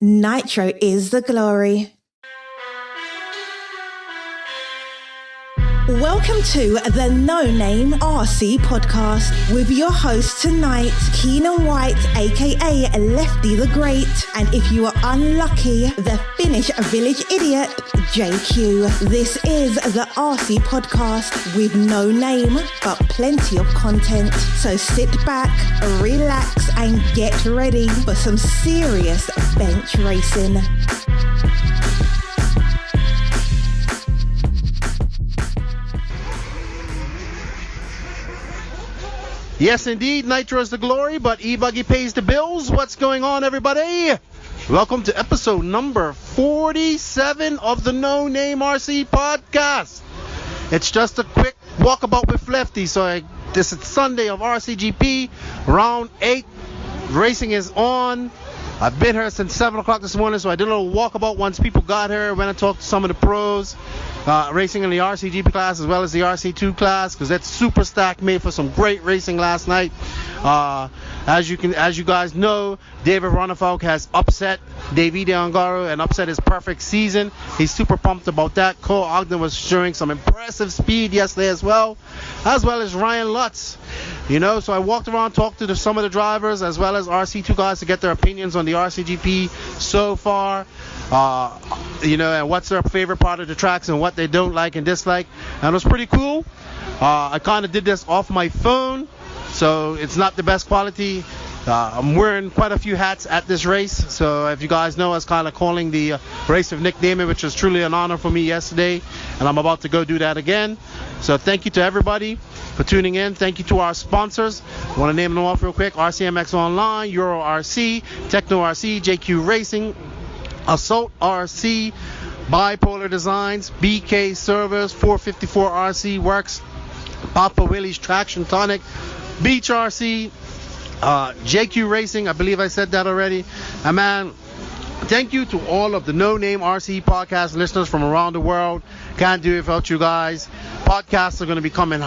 Nitro is the glory. Welcome to the No Name RC podcast with your host tonight, Keenan White, aka Lefty the Great, and if you are unlucky, the Finnish village idiot, JQ. This is the RC podcast with no name, but plenty of content. So sit back, relax, and get ready for some serious bench racing. Yes, indeed, Nitro is the glory, but E-Buggy pays the bills. What's going on, everybody? Welcome to episode number 47 of the No Name RC podcast. It's just a quick walkabout with Lefty. This is Sunday of RCGP, round 8. Racing is on. I've been here since 7 o'clock this morning, so I did a little walkabout once people got here. Went and talked to some of the pros. Racing in the RCGP class as well as the RC2 class, because that's super stacked, made for some great racing last night. As you guys know, David Ronnefeldt has upset Davide Ongaro and upset his perfect season. He's super pumped about that. Cole Ogden was showing some impressive speed yesterday as well as Ryan Lutz. So I walked around, talked to some of the drivers as well as RC2 guys to get their opinions on the RCGP so far. And what's their favorite part of the tracks and what they don't like and dislike. And it was pretty cool. I kind of did this off my phone, so it's not the best quality. I'm wearing quite a few hats at this race. So if you guys know, I was kind of calling the race of Nick Damon, which was truly an honor for me yesterday. And I'm about to go do that again. So thank you to everybody for tuning in. Thank you to our sponsors. I want to name them off real quick. RCMX Online, Euro RC, Techno RC, JQ Racing, Assault RC, Bipolar Designs, BK Servers, 454 RC Works, Papa Willie's Traction Tonic, Beach RC, JQ Racing. I believe I said that already. And man, thank you to all of the No Name RC podcast listeners from around the world. Can't do it without you guys. Podcasts are going to be coming,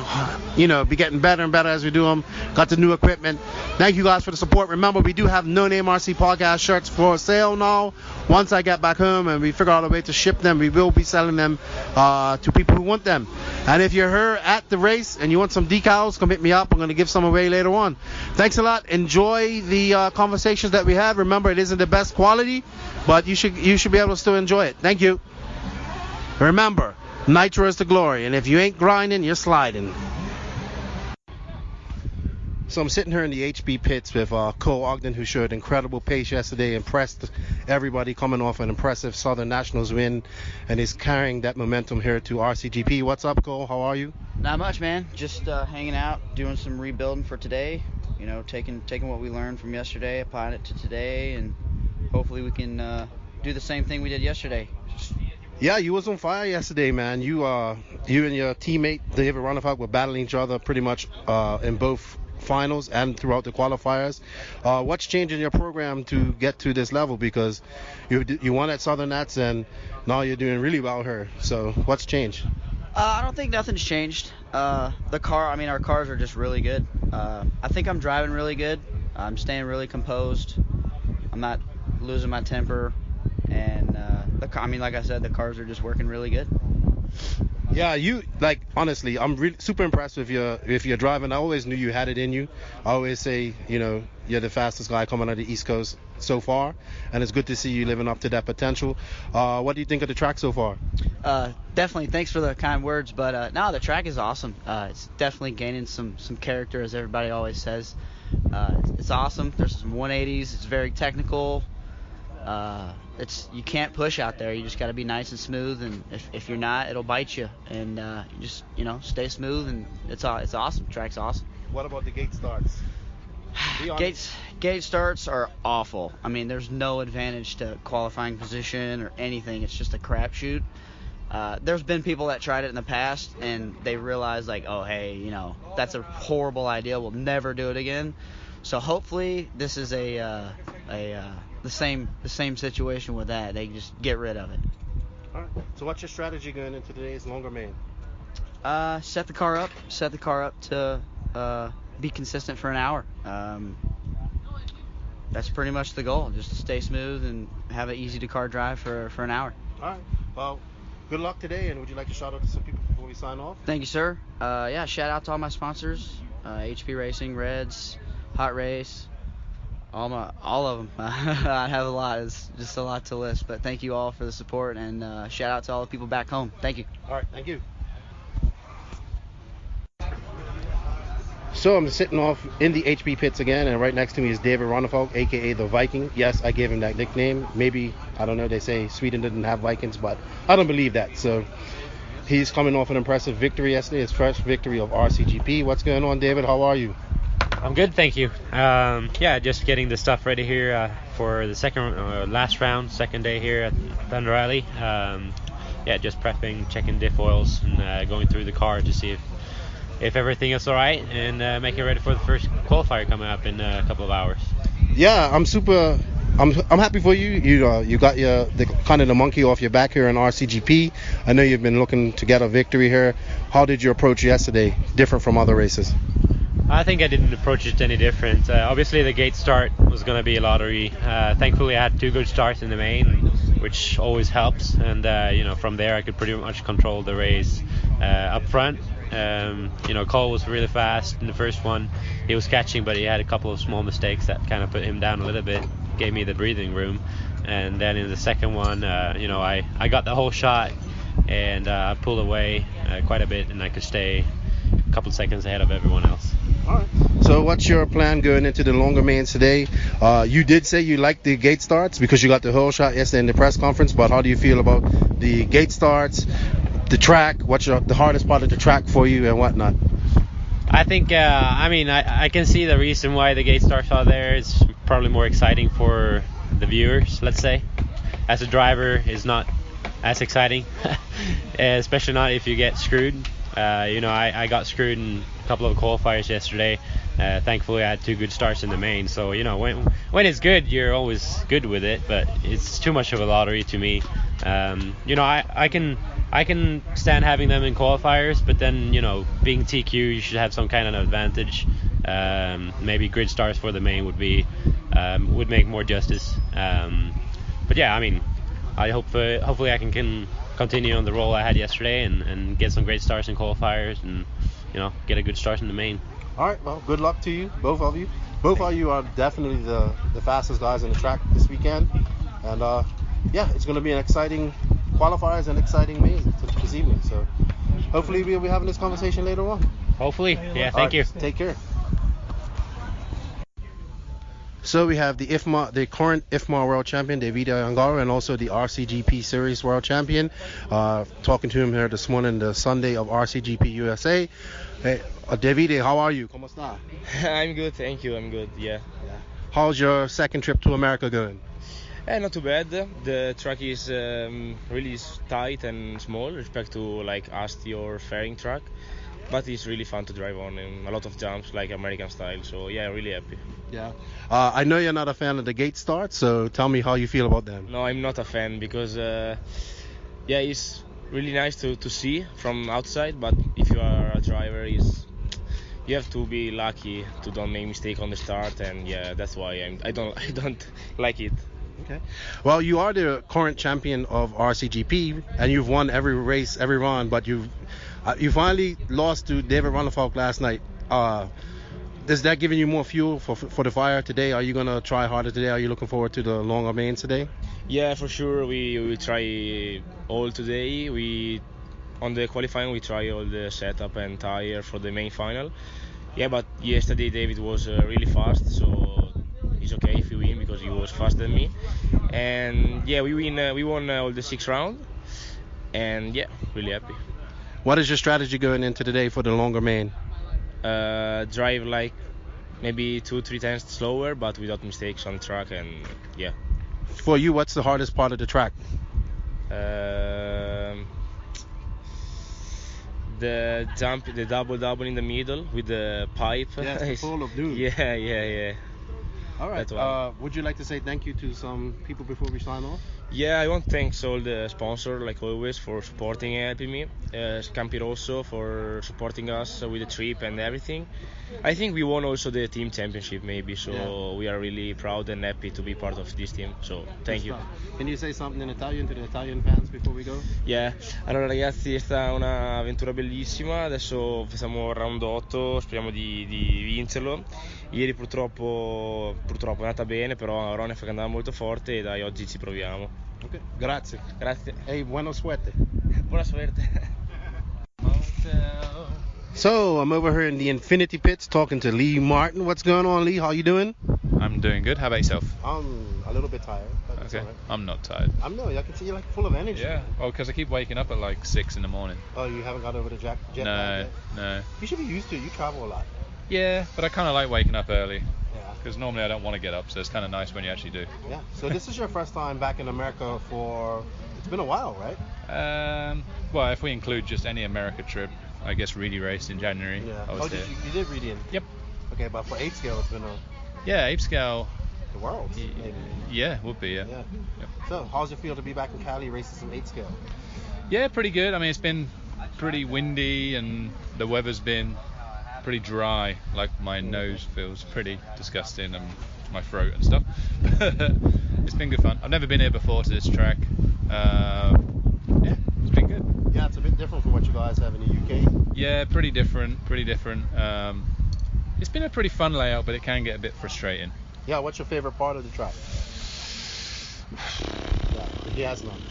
be getting better and better as we do them. Got the new equipment. Thank you guys for the support. Remember, we do have No Name RC podcast shirts for sale now. Once I get back home and we figure out a way to ship them, we will be selling them to people who want them. And if you're here at the race and you want some decals, come hit me up. I'm going to give some away later on. Thanks a lot. Enjoy the conversations that we have. Remember, it isn't the best quality, but you should be able to still enjoy it. Thank you. Remember, Nitro is the glory, and if you ain't grinding, you're sliding. So I'm sitting here in the HB pits with Cole Ogden, who showed incredible pace yesterday, impressed everybody coming off an impressive Southern Nationals win, and is carrying that momentum here to RCGP. What's up, Cole? How are you? Not much, man. Just hanging out, doing some rebuilding for today. Taking what we learned from yesterday, applying it to today, and hopefully we can do the same thing we did yesterday. Yeah, you was on fire yesterday, man. You and your teammate David Ronnefeldt were battling each other pretty much in both finals and throughout the qualifiers. What's changed in your program to get to this level? Because you won at Southern Nats and now you're doing really well here. So what's changed? I don't think nothing's changed. Our cars are just really good. I think I'm driving really good. I'm staying really composed. I'm not losing my temper. And like I said, the cars are just working really good. Yeah, honestly, I'm really super impressed with your driving. I always knew you had it in you. I always say, you're the fastest guy coming out of the East Coast so far, and it's good to see you living up to that potential. What do you think of the track so far? Definitely, thanks for the kind words, but no, the track is awesome. It's definitely gaining some character, as everybody always says. It's awesome. There's some 180s. It's very technical. You can't push out there. You just got to be nice and smooth, and if you're not, it'll bite you. And you just stay smooth, and it's awesome. The track's awesome. What about the gate starts? Gate starts are awful. I mean, there's no advantage to qualifying position or anything. It's just a crapshoot. There's been people that tried it in the past, and they realized oh hey, that's a horrible idea. We'll never do it again. So hopefully this is the same situation with that. They just get rid of it. All right. So what's your strategy going into today's longer main? Set the car up to be consistent for an hour. that's pretty much the goal, just to stay smooth and have an easy-to-car drive for an hour. All right. Well, good luck today, and would you like to shout out to some people before we sign off? Thank you, sir. Yeah, shout out to all my sponsors, HP Racing, Reds, Hot Race, all of them. I have a lot. It's just a lot to list, but thank you all for the support, and shout out to all the people back home. Thank you. All right, thank you. So I'm sitting off in the HP pits again, and right next to me is David Ronnefolk, aka the Viking. Yes, I gave him that nickname. Maybe, I don't know, they say Sweden didn't have Vikings, but I don't believe that. So he's coming off an impressive victory yesterday, his first victory of RCGP. What's going on, David? How are you? I'm good, thank you. Just getting the stuff ready here for the last round, second day here at Thunder Rally. Just prepping, checking diff oils, and going through the car to see if everything is all right, and making ready for the first qualifier coming up in a couple of hours. Yeah, I'm happy for you. You got the monkey off your back here in RCGP. I know you've been looking to get a victory here. How did you approach yesterday, different from other races? I think I didn't approach it any different. Obviously, the gate start was going to be a lottery. Thankfully, I had 2 good starts in the main, which always helps. And from there, I could pretty much control the race up front. Cole was really fast in the first one. He was catching, but he had a couple of small mistakes that kind of put him down a little bit, gave me the breathing room. And then in the second one, I got the whole shot, and I pulled away quite a bit, and I could stay a couple of seconds ahead of everyone else. All right. So what's your plan going into the longer mains today? You did say you liked the gate starts because you got the whole shot yesterday in the press conference, but how do you feel about the gate starts, the track? What's the hardest part of the track for you and whatnot? I think, I can see the reason why the gate starts are there. It's probably more exciting for the viewers, let's say. As a driver, it's not as exciting, especially not if you get screwed. I got screwed in a couple of qualifiers yesterday. Thankfully, I had 2 good starts in the main. So, when it's good, you're always good with it, but it's too much of a lottery to me. I can stand having them in qualifiers, but then, being TQ, you should have some kind of advantage. Maybe grid starts for the main would make more justice. Hopefully I can continue on the roll I had yesterday and get some great starts in qualifiers and, get a good start in the main. All right, well, good luck to you, both of you. Both of you are definitely the fastest guys in the track this weekend. And, it's going to be an exciting qualifiers and exciting main this evening. So hopefully we'll be having this conversation later on. Hopefully. Yeah, thank you. Take care. So we have the current IFMA World Champion, Davide Angaro, and also the RCGP Series World Champion. Talking to him here this morning, the Sunday of RCGP USA. Hey, Davide, how are you? ¿Cómo está? I'm good, thank you. I'm good, yeah. How's your second trip to America going? Not too bad. The track is really tight and small, respect to like Asti or fairing track. But it's really fun to drive on, and a lot of jumps like American style. So yeah, really happy. Yeah. I know you're not a fan of the gate start, so tell me how you feel about them. No, I'm not a fan because it's really nice to see from outside. But if you are a driver, you have to be lucky to don't make mistake on the start, and that's why I don't like it. Okay. Well, you are the current champion of RCGP, and you've won every race, every round, but you finally lost to David Ronnefolk last night. Is that giving you more fuel for the fire today? Are you going to try harder today? Are you looking forward to the longer mains today? Yeah, for sure. We will try all today. On the qualifying, we try all the setup and tire for the main final. Yeah, but yesterday David was really fast, so it's okay if we win because he was faster than me. And we won all the 6 rounds, and really happy. What is your strategy going into today for the longer main? Drive like maybe 2-3 times slower, but without mistakes on track, and For you, what's the hardest part of the track? The jump, the double in the middle with the pipe. Yes, the fall of doom. Yeah. All right. Would you like to say thank you to some people before we sign off? Yeah, I want to thank all the sponsors, like always, for supporting and helping me. Campi Rosso for supporting us with the trip and everything. I think we won also the team championship maybe, so we are really proud and happy to be part of this team. So thank you. Can you say something in Italian to the Italian fans before we go? Yeah, allora ragazzi, è stata un'avventura bellissima, adesso siamo al round 8, speriamo di vincerlo. Ieri purtroppo è andata bene, però Ronef che andava molto forte e dai, oggi ci proviamo. Ok, grazie. Grazie. Hey, buona suerte. Buona suerte. So I'm over here in the Infinity Pits talking to Lee Martin. What's going on, Lee? How you doing? I'm doing good. How about yourself? I'm a little bit tired. But it's Okay. all right. I'm not tired. I can see you're like full of energy. Yeah. Well, because I keep waking up at like 6 in the morning. Oh, you haven't got over the jet lag No, yet? no. You should be used to it. You travel a lot. Yeah, but I kind of like waking up early Yeah. because normally I don't want to get up, so it's kind of nice when you actually do. Yeah. So this is your first time back in America for. It's been a while, right? Well, if we include just any America trip, I guess Reedy raced in January. Yeah. I was there. You did read in. Yep. Okay, but for 8 scale, it's been Yeah, Ape Scale. the world. Maybe. Yeah, would be. Yeah. Yeah. Yep. So how's it feel to be back in Cali racing some 8 scale? Yeah, pretty good. I mean, it's been pretty windy and the weather's been pretty dry. Like my nose feels pretty disgusting and my throat and stuff. It's been good fun. I've never been here before to this track. Yeah, it's been good. Yeah, it's a bit different from what you guys have in the UK. Yeah, pretty different. It's been a pretty fun layout, but it can get a bit frustrating. Yeah, what's your favorite part of the track? Yeah, he has none.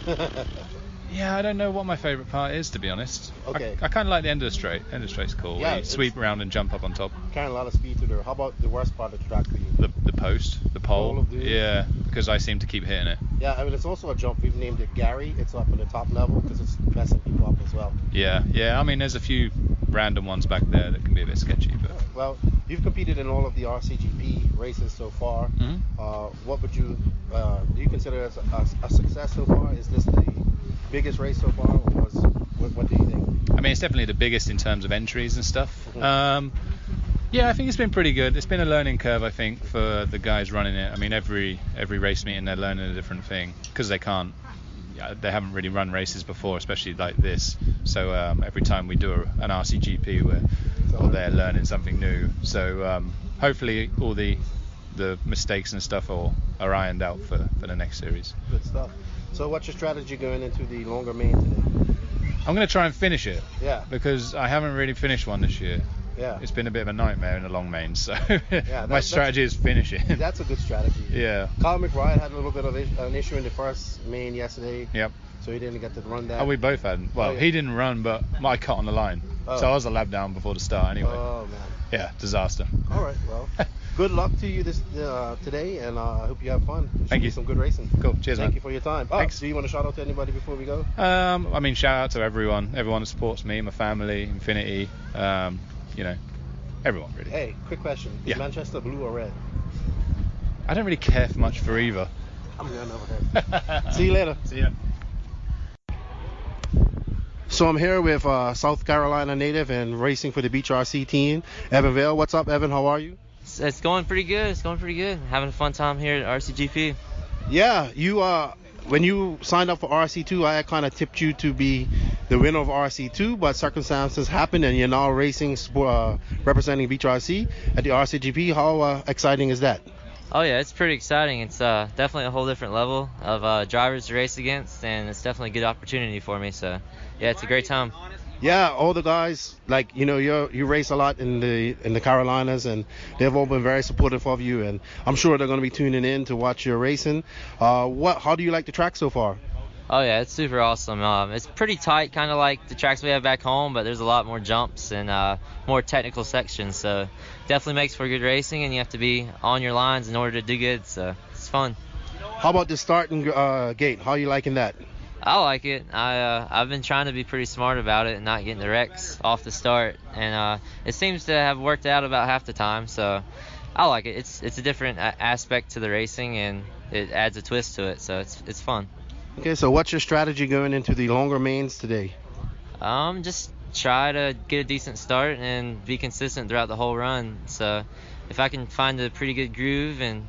Yeah, I don't know what my favourite part is, to be honest. Okay. I kind of like the end of the straight. End of the straight's cool. Yeah, You sweep around and jump up on top. Carrying a lot of speed to there. How about the worst part of the track for you? The post, the pole. Pole of doom. Yeah, because I seem to keep hitting it. Yeah, I mean, it's also a jump. We've named it Gary. It's up in the top level because it's messing people up as well. Yeah. I mean, there's a few random ones back there that can be a bit sketchy, but Well, you've competed in all of the RCGP races so far. Mhm. What would you do you consider as a success so far? Is this the biggest race so far, or what do you think? I mean, it's definitely the biggest in terms of entries and stuff. Mhm. Yeah, I think it's been pretty good. It's been a learning curve, I think, for the guys running it. I mean, every race meeting they're learning a different thing because they haven't really run races before, especially like this. So every time we do an RCGP, they're learning something new. So hopefully all the mistakes and stuff are ironed out for the next series. Good stuff. So what's your strategy going into the longer main today? I'm going to try and finish it Yeah. because I haven't really finished one this year. Yeah. It's been a bit of a nightmare in the long main, so my that's- strategy is finish it. That's a good strategy. Yeah. Kyle McBride had a little bit of an issue in the first main yesterday, Yep. so he didn't get to run that. Oh, we both had. Well, Oh, yeah. he didn't run, but I cut on the line. Oh. So I was a lap down before the start anyway. Oh man. Yeah, disaster. All right. Well, good luck to you this today, and I hope you have fun. It should Thank be you. Some good racing. Cool. Cheers, Thank man. you for your time. Thanks. Do you want to shout out to anybody before we go? I mean, shout out to everyone that supports me, my family, Infinity, everyone really. Hey, quick question. Is Yeah. Manchester blue or red? I don't really care much for either. I'm going over here. See you later. See ya. So I'm here with South Carolina native and racing for the Beach RC team, Evan Vale. What's up, Evan? How are you? It's going pretty good. Having a fun time here at RCGP. Yeah, you when you signed up for RC2, I kind of tipped you to be the winner of RC2, but circumstances happened and you're now racing, representing Beach RC at the RCGP. How exciting is that? Oh yeah, it's pretty exciting. It's definitely a whole different level of drivers to race against, and it's definitely a good opportunity for me. So yeah, it's a great time. Yeah, all the guys, like, you race a lot in the Carolinas, and they've all been very supportive of you, and I'm sure they're going to be tuning in to watch your racing. How do you like the track so far? Oh yeah, it's super awesome. It's pretty tight, kind of like the tracks we have back home, but there's a lot more jumps and more technical sections. So definitely makes for good racing, and you have to be on your lines in order to do good. So it's fun. How about the starting gate? How are you liking that? I like it. I've been trying to be pretty smart about it and not getting the wrecks off the start, and it seems to have worked out about half the time. So I like it. It's a different aspect to the racing, and it adds a twist to it. So it's fun. Okay, so what's your strategy going into the longer mains today? Just try to get a decent start and be consistent throughout the whole run. So if I can find a pretty good groove and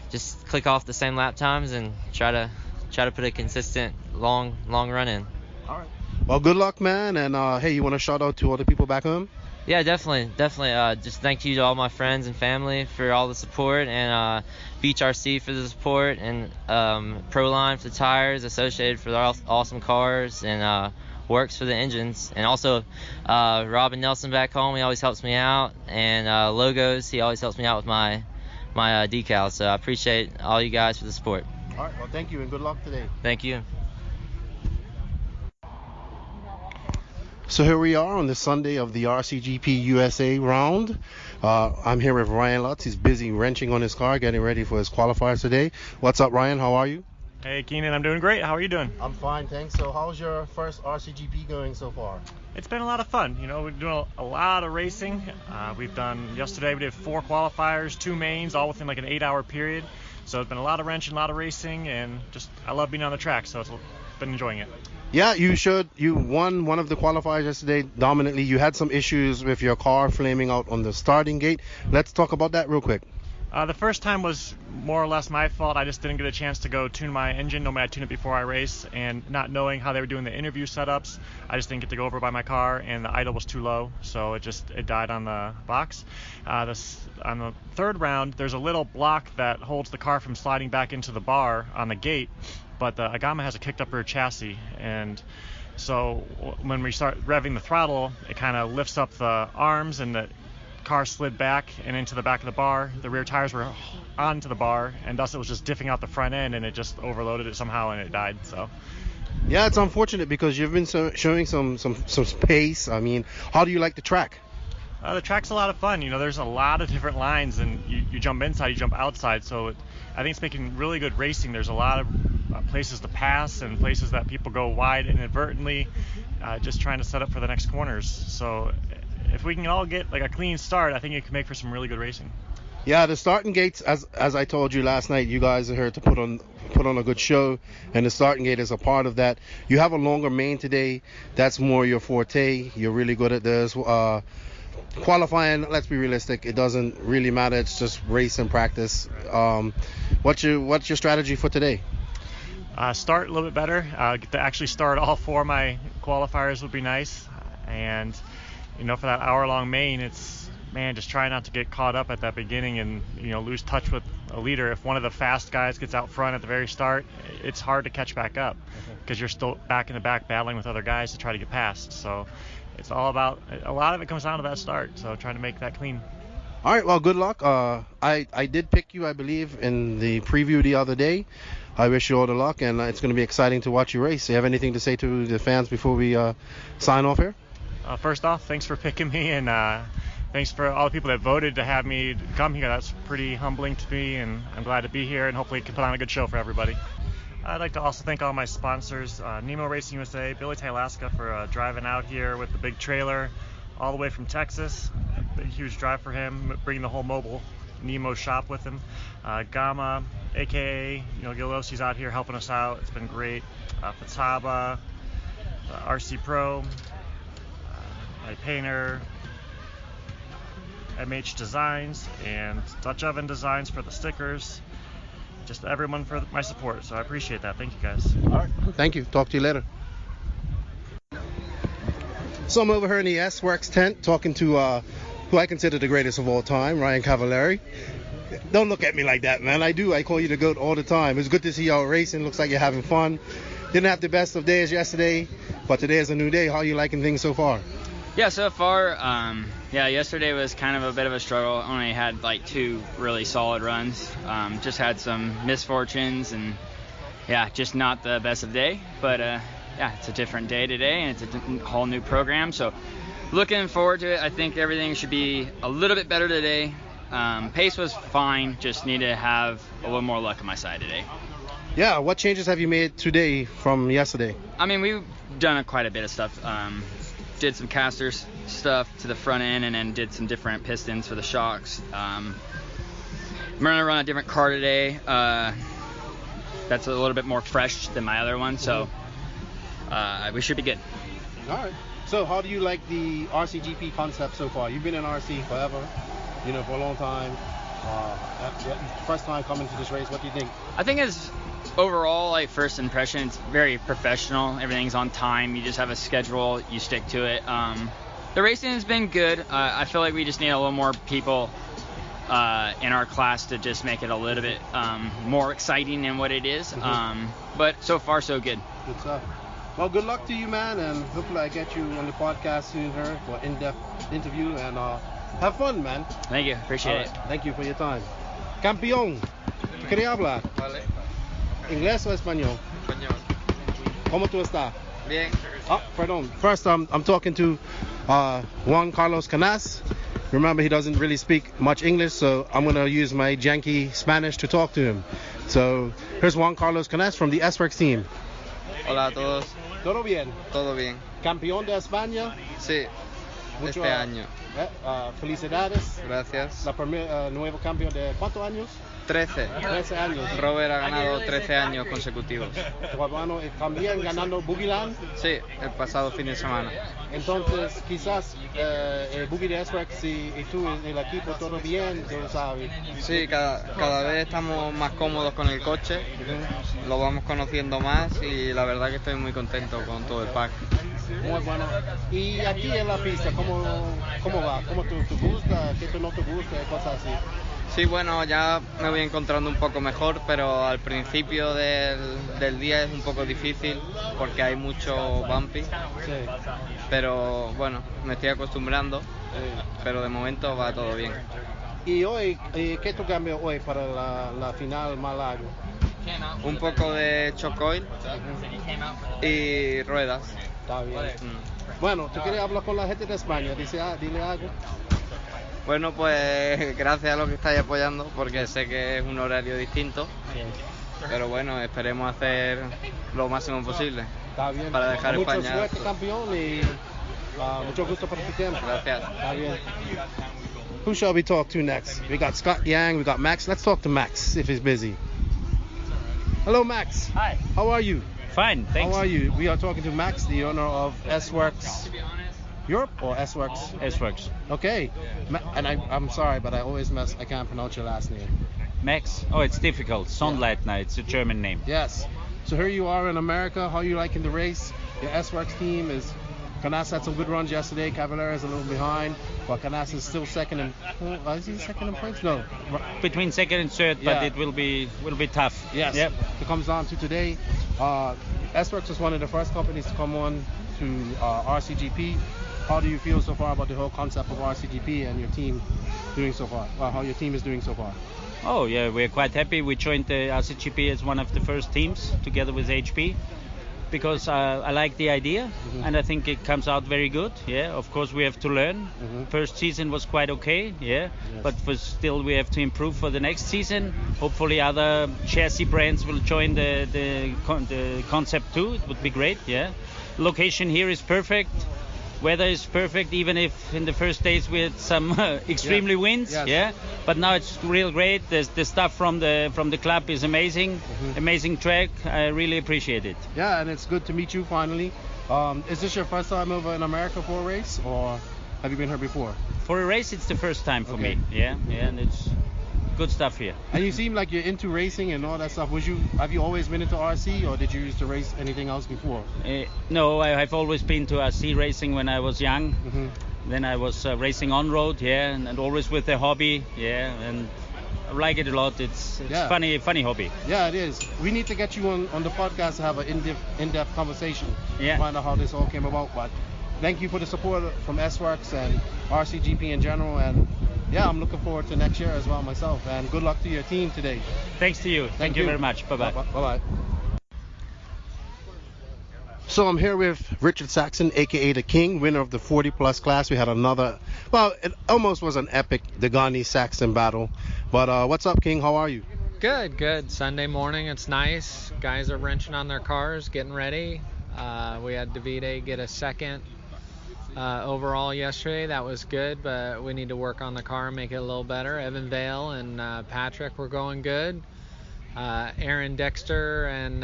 just click off the same lap times and try to try to put a consistent long run in. All right. Well, good luck, man. And hey, you want to shout out to all the people back home? Yeah, definitely. Just thank you to all my friends and family for all the support, and Beach RC for the support, and Proline for the tires, Associated for the awesome cars, and Works for the engines, and also Robin Nelson back home. He always helps me out, and Logos. He always helps me out with my decals. So I appreciate all you guys for the support. All right. Well, thank you and good luck today. Thank you. So here we are on the Sunday of the RCGP USA round. I'm here with Ryan Lutz. He's busy wrenching on his car, getting ready for his qualifiers today. What's up, Ryan? How are you? Hey, Keenan. I'm doing great. How are you doing? I'm fine, thanks. So how's your first RCGP going so far? It's been a lot of fun. You know, we're doing a lot of racing. Yesterday we did 4 qualifiers, 2 mains, all within like an 8-hour period. So it's been a lot of wrenching, a lot of racing, and just I love being on the track, so it's been enjoying it. Yeah, you won one of the qualifiers yesterday dominantly. You had some issues with your car flaming out on the starting gate. Let's talk about that real quick. The first time was more or less my fault. I just didn't get a chance to go tune my engine. Normally I tune it before I race, and not knowing how they were doing the interview setups, I just didn't get to go over by my car, and the idle was too low, so it died on the box. On the third round, there's a little block that holds the car from sliding back into the bar on the gate, but the Agama has a kicked up rear chassis, and so when we start revving the throttle, it kind of lifts up the arms, and the car slid back and into the back of the bar. The rear tires were onto the bar, and thus it was just diffing out the front end, and it just overloaded it somehow, and it died. So yeah, it's unfortunate because you've been showing some pace. I mean, how do you like the track? The track's a lot of fun. You know, there's a lot of different lines, and you jump inside, you jump outside, so I think it's making really good racing. There's a lot of places to pass and places that people go wide inadvertently, just trying to set up for the next corners. So if we can all get like a clean start, I think it can make for some really good racing. Yeah, the starting gates, as I told you last night, you guys are here to put on a good show, and the starting gate is a part of that. You have a longer main today. That's more your forte. You're really good at this. Qualifying, let's be realistic, it doesn't really matter. It's just race and practice. What's your strategy for today? Start a little bit better. Get to actually start all 4 of my qualifiers would be nice. And you know, for that hour-long main, it's just try not to get caught up at that beginning and lose touch with a leader. If one of the fast guys gets out front at the very start, it's hard to catch back up because you're still back in the back battling with other guys to try to get past. So it's all about, a lot of it comes down to that start, so trying to make that clean. All right, well, good luck. I did pick you, I believe, in the preview the other day. I wish you all the luck, and it's going to be exciting to watch you race. Do you have anything to say to the fans before we sign off here? First off, thanks for picking me, and thanks for all the people that voted to have me come here. That's pretty humbling to me, and I'm glad to be here, and hopefully can put on a good show for everybody. I'd like to also thank all my sponsors, Nemo Racing USA, Billy Tylaska for driving out here with the big trailer all the way from Texas. A big, huge drive for him, bringing the whole mobile Nemo shop with him. Gama, aka Gilosi's out here helping us out. It's been great. Fataba, RC Pro, my painter, MH Designs, and Dutch Oven Designs for the stickers. Just everyone for my support, so I appreciate that. Thank you, guys. All right, thank you. Talk to you later. So I'm over here in the S-Works tent talking to who I consider the greatest of all time, Ryan Cavallari. Don't look at me like that, man. I do. I call you the GOAT all the time. It's good to see you out racing. Looks like you're having fun. Didn't have the best of days yesterday, but today is a new day. How are you liking things so far? Yeah, so far, yesterday was kind of a bit of a struggle. Only had like 2 really solid runs. Just had some misfortunes and, just not the best of the day. But, it's a different day today, and it's a whole new program. So looking forward to it. I think everything should be a little bit better today. Pace was fine. Just need to have a little more luck on my side today. Yeah, what changes have you made today from yesterday? I mean, we've done quite a bit of stuff. Did some casters stuff to the front end, and then did some different pistons for the shocks. I'm going to run a different car today. That's a little bit more fresh than my other one, so we should be good. All right. So how do you like the RCGP concept so far? You've been in RC forever, for a long time. First time coming to this race, what do you think? I think it's overall, like first impression, it's very professional. Everything's on time. You just have a schedule. You stick to it. The racing has been good. I feel like we just need a little more people in our class to just make it a little bit more exciting than what it is. But so far, so good. Good stuff. Well, good luck to you, man, and hopefully I get you on the podcast soon here for in-depth interview, and have fun, man. Thank you. Appreciate it. Thank you for your time. Campeón, ¿tú querías hablar? Vale. ¿Inglés o español? Español. ¿Cómo tú estás? Bien. Pardon. First, I'm talking to Juan Carlos Canas. Remember, he doesn't really speak much English, so I'm going to use my janky Spanish to talk to him. So, here's Juan Carlos Canas from the S-Works team. Hola a todos. ¿Todo bien? Todo bien. ¿Campeón de España? Sí, Mucho, este año. Felicidades. Gracias. La nuevo campeón de ¿cuántos años? 13. 13 años. Robert ha ganado 13 años consecutivos. Tu hermano también ganando Boogie Land. Sí, el pasado fin de semana. Entonces, quizás el Boogie de S-Works y tú, el equipo, todo bien, tú lo sabes. Sí, cada vez estamos más cómodos con el coche, lo vamos conociendo más y la verdad que estoy muy contento con todo el pack. Muy bueno. Y aquí en la pista, ¿cómo va? ¿Cómo te gusta? ¿Qué no te gusta? Cosas así. Sí, bueno, ya me voy encontrando un poco mejor, pero al principio del día es un poco difícil porque hay mucho bumpy. Sí. Pero bueno, me estoy acostumbrando, pero de momento va todo bien. ¿Y hoy, qué tú cambias hoy para la final más larga? Un poco de chocoil y ruedas. Está bien. Bueno, ¿tú quieres hablar con la gente de España? Dile algo. Bueno, pues gracias a los que estáis apoyando, porque sé que es un horario distinto. Pero bueno, esperemos hacer lo máximo posible. Está bien. Para dejar Mucha España. suerte, campeón, y mucho gusto por tu tiempo. Gracias. Está bien. Who shall we talk to next? We got Scott Yang, we got Max. Let's talk to Max if he's busy. Hello, Max. Hi. How are you? Fine, thanks. How are you? We are talking to Max, the owner of S-Works Europe or S-Works? S-Works. Okay. And I'm sorry, but I can't pronounce your last name. Max. Oh, it's difficult. Sonnleitner. It's a German name. Yes. So here you are in America. How are you liking the race? Your S-Works team is... Canas had some good runs yesterday. Cavalier is a little behind, but Canas is still second in... is he second in points? No. Between second and third, but it will be tough. Yes. Yep. It comes down to today. S-Works was one of the first companies to come on to RCGP. How do you feel so far about the whole concept of RCGP and your team doing so far? How your team is doing so far? Oh, yeah, we're quite happy. We joined the RCGP as one of the first teams together with HP because I like the idea and I think it comes out very good. Yeah, of course we have to learn. First season was quite okay, but still we have to improve for the next season. Hopefully other chassis brands will join the concept too. It would be great. Yeah, location here is perfect. Weather is perfect, even if in the first days we had some extremely winds. Yes. But now it's real great. The stuff from the club is amazing. Amazing track. I really appreciate it. Yeah, and it's good to meet you finally. Is this your first time over in America for a race, or have you been here before? For a race, it's the first time for me. Yeah, and it's good stuff here. And you seem like you're into racing and all that stuff. Have you always been into RC, or did you used to race anything else before? No, I've always been to RC racing when I was young. Then I was racing on road, and always with a hobby, and I like it a lot. It's funny hobby. Yeah, it is. We need to get you on the podcast to have an in-depth conversation. Yeah. Find out how this all came about. But thank you for the support from S-Works and RCGP in general, and I'm looking forward to next year as well myself, and good luck to your team today. Thanks to you. Thank you very much. Bye-bye. Bye-bye. So I'm here with Richard Saxon, aka the King, winner of the 40 plus class. We had another, it almost was an epic Degani-Saxon battle. But what's up, King? How are you? Good. Sunday morning, it's nice. Guys are wrenching on their cars, getting ready. We had Davide get a second overall yesterday. That was good, but we need to work on the car and make it a little better. Evan Vale and Patrick were going good. Aaron Dexter and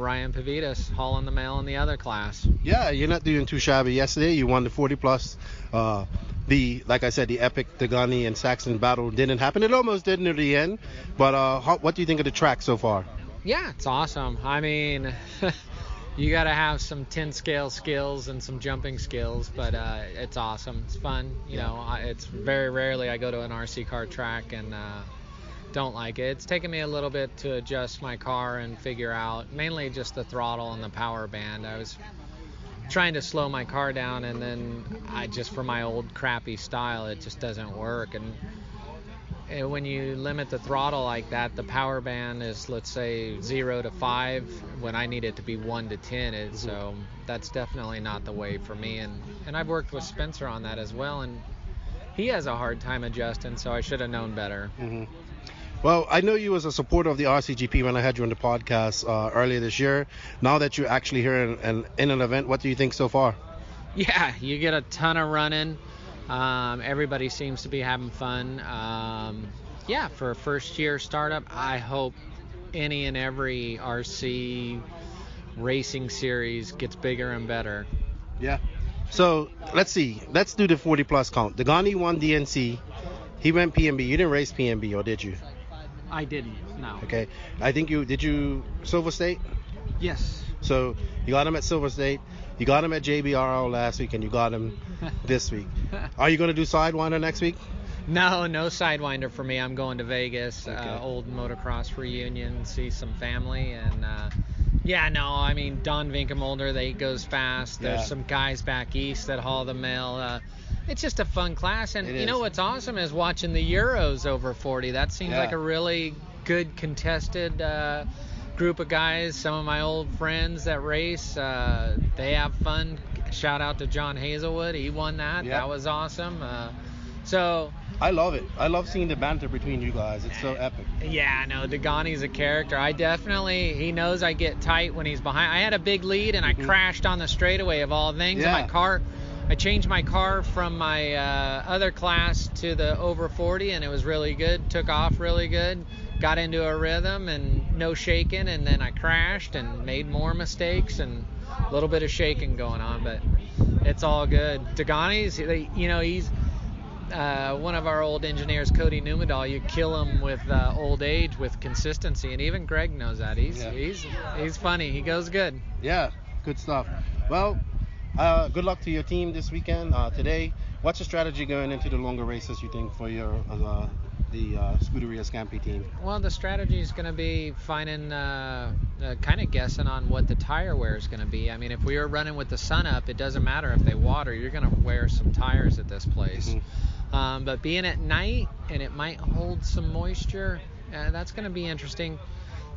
Ryan Pavitas hauling the mail in the other class. Yeah, you're not doing too shabby. Yesterday you won the 40 plus. Like I said, the epic Degani and Saxon battle didn't happen. It almost did near the end. But what do you think of the track so far? Yeah, it's awesome. I mean, you got to have some 10 scale skills and some jumping skills, but it's awesome. It's fun. You know, it's very rarely I go to an RC car track and don't like it. It's taken me a little bit to adjust my car and figure out mainly just the throttle and the power band. I was trying to slow my car down, and then for my old crappy style, it just doesn't work. And when you limit the throttle like that, the power band is, let's say, 0 to 5 when I need it to be 1 to 10. So that's definitely not the way for me. And I've worked with Spencer on that as well, and he has a hard time adjusting, so I should have known better. Well, I know you as a supporter of the RCGP when I had you on the podcast earlier this year. Now that you're actually here in an event, what do you think so far? Yeah, you get a ton of running. Everybody seems to be having fun. For a first-year startup, I hope any and every RC racing series gets bigger and better. Yeah. So let's see. Let's do the 40-plus count. Dagani won DNC. He went PMB. You didn't race PMB, or did you? I didn't, no. Okay. I think did you Silver State? Yes. So you got him at Silver State. You got him at JBRL last week, and you got him this week. Are you going to do Sidewinder next week? No Sidewinder for me. I'm going to Vegas, old motocross reunion, see some family, and I mean, Don Vinkenmolder, he goes fast. There's some guys back east that haul the mail. It's just a fun class, and you know what's awesome is watching the Euros over 40. That seems like a really good contested group of guys. Some of my old friends that race, they have fun. Shout out to John Hazelwood. He won that. Yep. That was awesome. So I love it. I love seeing the banter between you guys. It's so epic. Yeah, no, Dagani's a character. He knows I get tight when he's behind. I had a big lead, and I crashed on the straightaway of all things. Yeah. And I changed my car from my other class to the over 40, and it was really good. Took off really good. Got into a rhythm and no shaking, and then I crashed and made more mistakes and a little bit of shaking going on, but it's all good. Dagani's, he's one of our old engineers, Cody Numedal. You kill him with old age with consistency, and even Greg knows that. He's funny. He goes good. Yeah, good stuff. Well, good luck to your team this weekend. Today, what's your strategy going into the longer races, you think, for your the Scuderia Scampi team? Well, the strategy is going to be finding, kind of guessing on what the tire wear is going to be. I mean, if we were running with the sun up, it doesn't matter if they water. You're going to wear some tires at this place. But being at night, and it might hold some moisture, that's going to be interesting.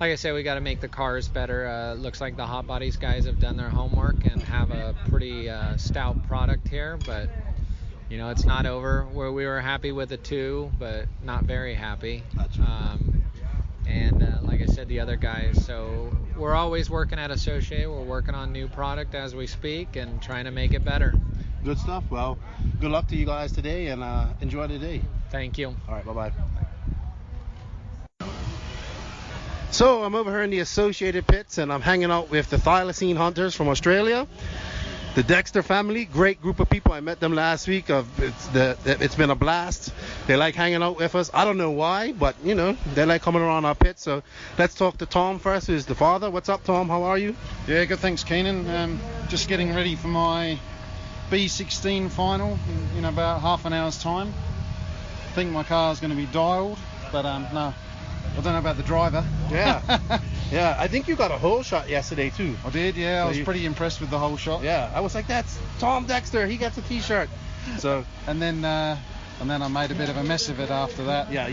Like I said, we got to make the cars better. Looks like the Hot Bodies guys have done their homework and have a pretty stout product here, but it's not over. Where we were happy with the 2, but not very happy. And like I said, the other guys. So we're always working at Associate. We're working on new product as we speak and trying to make it better. Good stuff. Well, good luck to you guys today, and enjoy the day. Thank you. All right, bye-bye. So I'm over here in the Associated Pits, and I'm hanging out with the thylacine hunters from Australia. The Dexter family, great group of people. I met them last week. It's been a blast. They like hanging out with us. I don't know why, but they like coming around our pit. So let's talk to Tom first, who's the father. What's up, Tom? How are you? Yeah, good. Thanks, Keenan. Just getting ready for my B16 final in about half an hour's time. I think my car's going to be dialed, but no. I don't know about the driver. Yeah, I think you got a hole shot yesterday too. I did, yeah. I was pretty impressed with the hole shot. Yeah, I was like, that's Tom Dexter. He gets a T-shirt. So and then I made a bit of a mess of it after that. Yeah,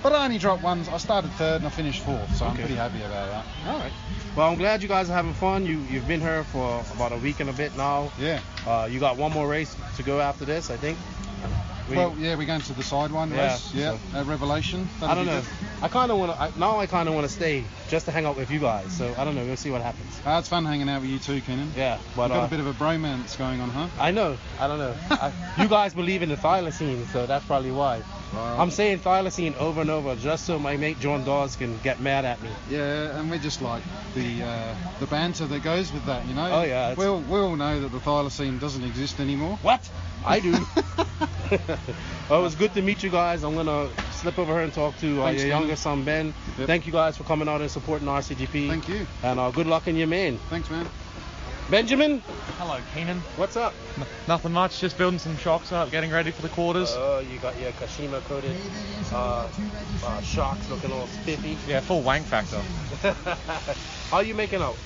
but I only dropped one. I started 3rd and I finished 4th, so I'm pretty happy about that. All right. Well, I'm glad you guys are having fun. You've been here for about a week and a bit now. Yeah. You got one more race to go after this, I think. We're going to the Sidewinder race. Yeah. So, Revelation. I don't know. I kind of want to stay just to hang out with you guys. So I don't know. We'll see what happens. It's fun hanging out with you too, Kenan. Yeah. But we've got a bit of a bromance going on, huh? I know. I don't know. You guys believe in the thylacine, so that's probably why. Wow. I'm saying thylacine over and over just so my mate John Dawes can get mad at me. Yeah, and we just like the banter that goes with that, Oh yeah. We all know that the thylacine doesn't exist anymore. What? I do. Well, it was good to meet you guys. I'm gonna slip over here and talk to your Thanks, younger man. son, Ben. Yep. Thank you guys for coming out and supporting RCGP. Thank you. And good luck in your main. Thanks, man. Benjamin? Hello, Keenan. What's up? Nothing much, just building some shocks up, getting ready for the quarters. Oh, you got your Kashima coated shocks looking all spiffy. Yeah, full wank factor. How are you making out?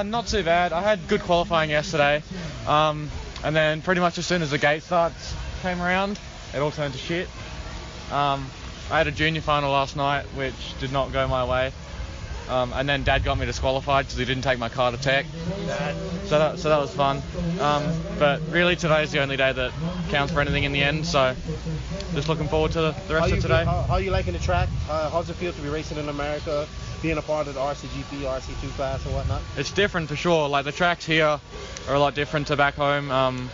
Not too bad. I had good qualifying yesterday. And then pretty much as soon as the gate starts came around, it all turned to shit. I had a junior final last night, which did not go my way. And then Dad got me disqualified because he didn't take my car to tech. So that was fun. But really today's the only day that counts for anything in the end. So just looking forward to the rest of today. How are you liking the track? How's it feel to be racing in America, being a part of the RCGP, RC2 class and whatnot? It's different for sure. Like the tracks here are a lot different to back home.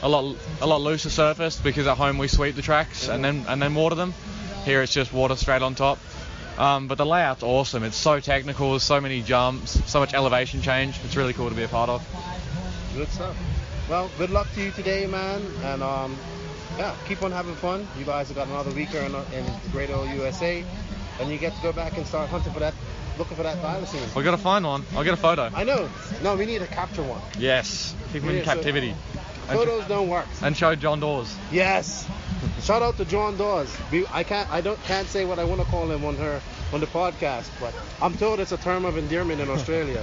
A lot looser surface because at home we sweep the tracks and then water them. Here it's just water straight on top. But the layout's awesome. It's so technical. There's so many jumps, so much elevation change. It's really cool to be a part of. Good stuff. Well, good luck to you today, man. And yeah, keep on having fun. You guys have got another week in the great old USA, and you get to go back and start hunting for that, looking for that thylacine. We gotta find one. I'll get a photo. I know. No, we need to capture one. Yes. Keep them in captivity. Photos don't work. And show John Dawes. Yes. Shout out to John Dawes. I can't say what I want to call him on the podcast, but I'm told it's a term of endearment in Australia.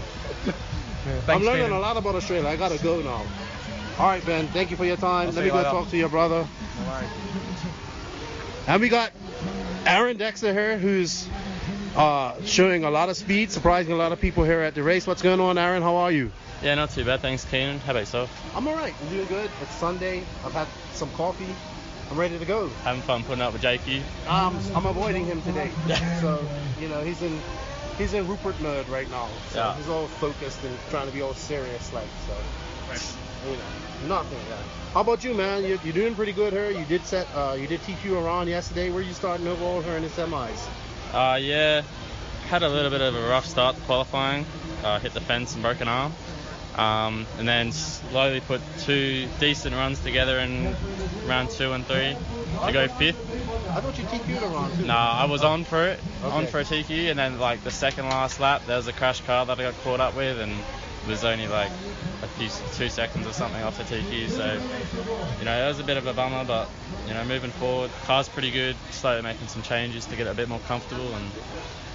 I'm learning a lot about Australia. I gotta go now. All right, Ben. Thank you for your time. Let me go talk to your brother. All right. And we got Aaron Dexter here, who's showing a lot of speed, surprising a lot of people here at the race. What's going on, Aaron? How are you? Yeah, not too bad, thanks, Keenan. How about yourself? I'm all right. I'm doing good. It's Sunday. I've had some coffee. I'm ready to go. Having fun putting up with JQ? I'm avoiding him today. So, he's in Rupert mode right now. So yeah. He's all focused and trying to be all serious, like, so. Nothing. Yeah. How about you, man? You're doing pretty good here. You did TQ around yesterday. Where you starting overall here in the semis? Yeah, had a little bit of a rough start to qualifying. Hit the fence and broke an arm. And then slowly put two decent runs together in round 2 and 3 to go 5th. I thought you TQ'd around too. Nah, I was on for it, Okay. on for a TQ, and then like the second last lap there was a crash car that I got caught up with, and it was only like 2 seconds or something off the TQ, so it was a bit of a bummer, but moving forward, car's pretty good, slowly making some changes to get it a bit more comfortable,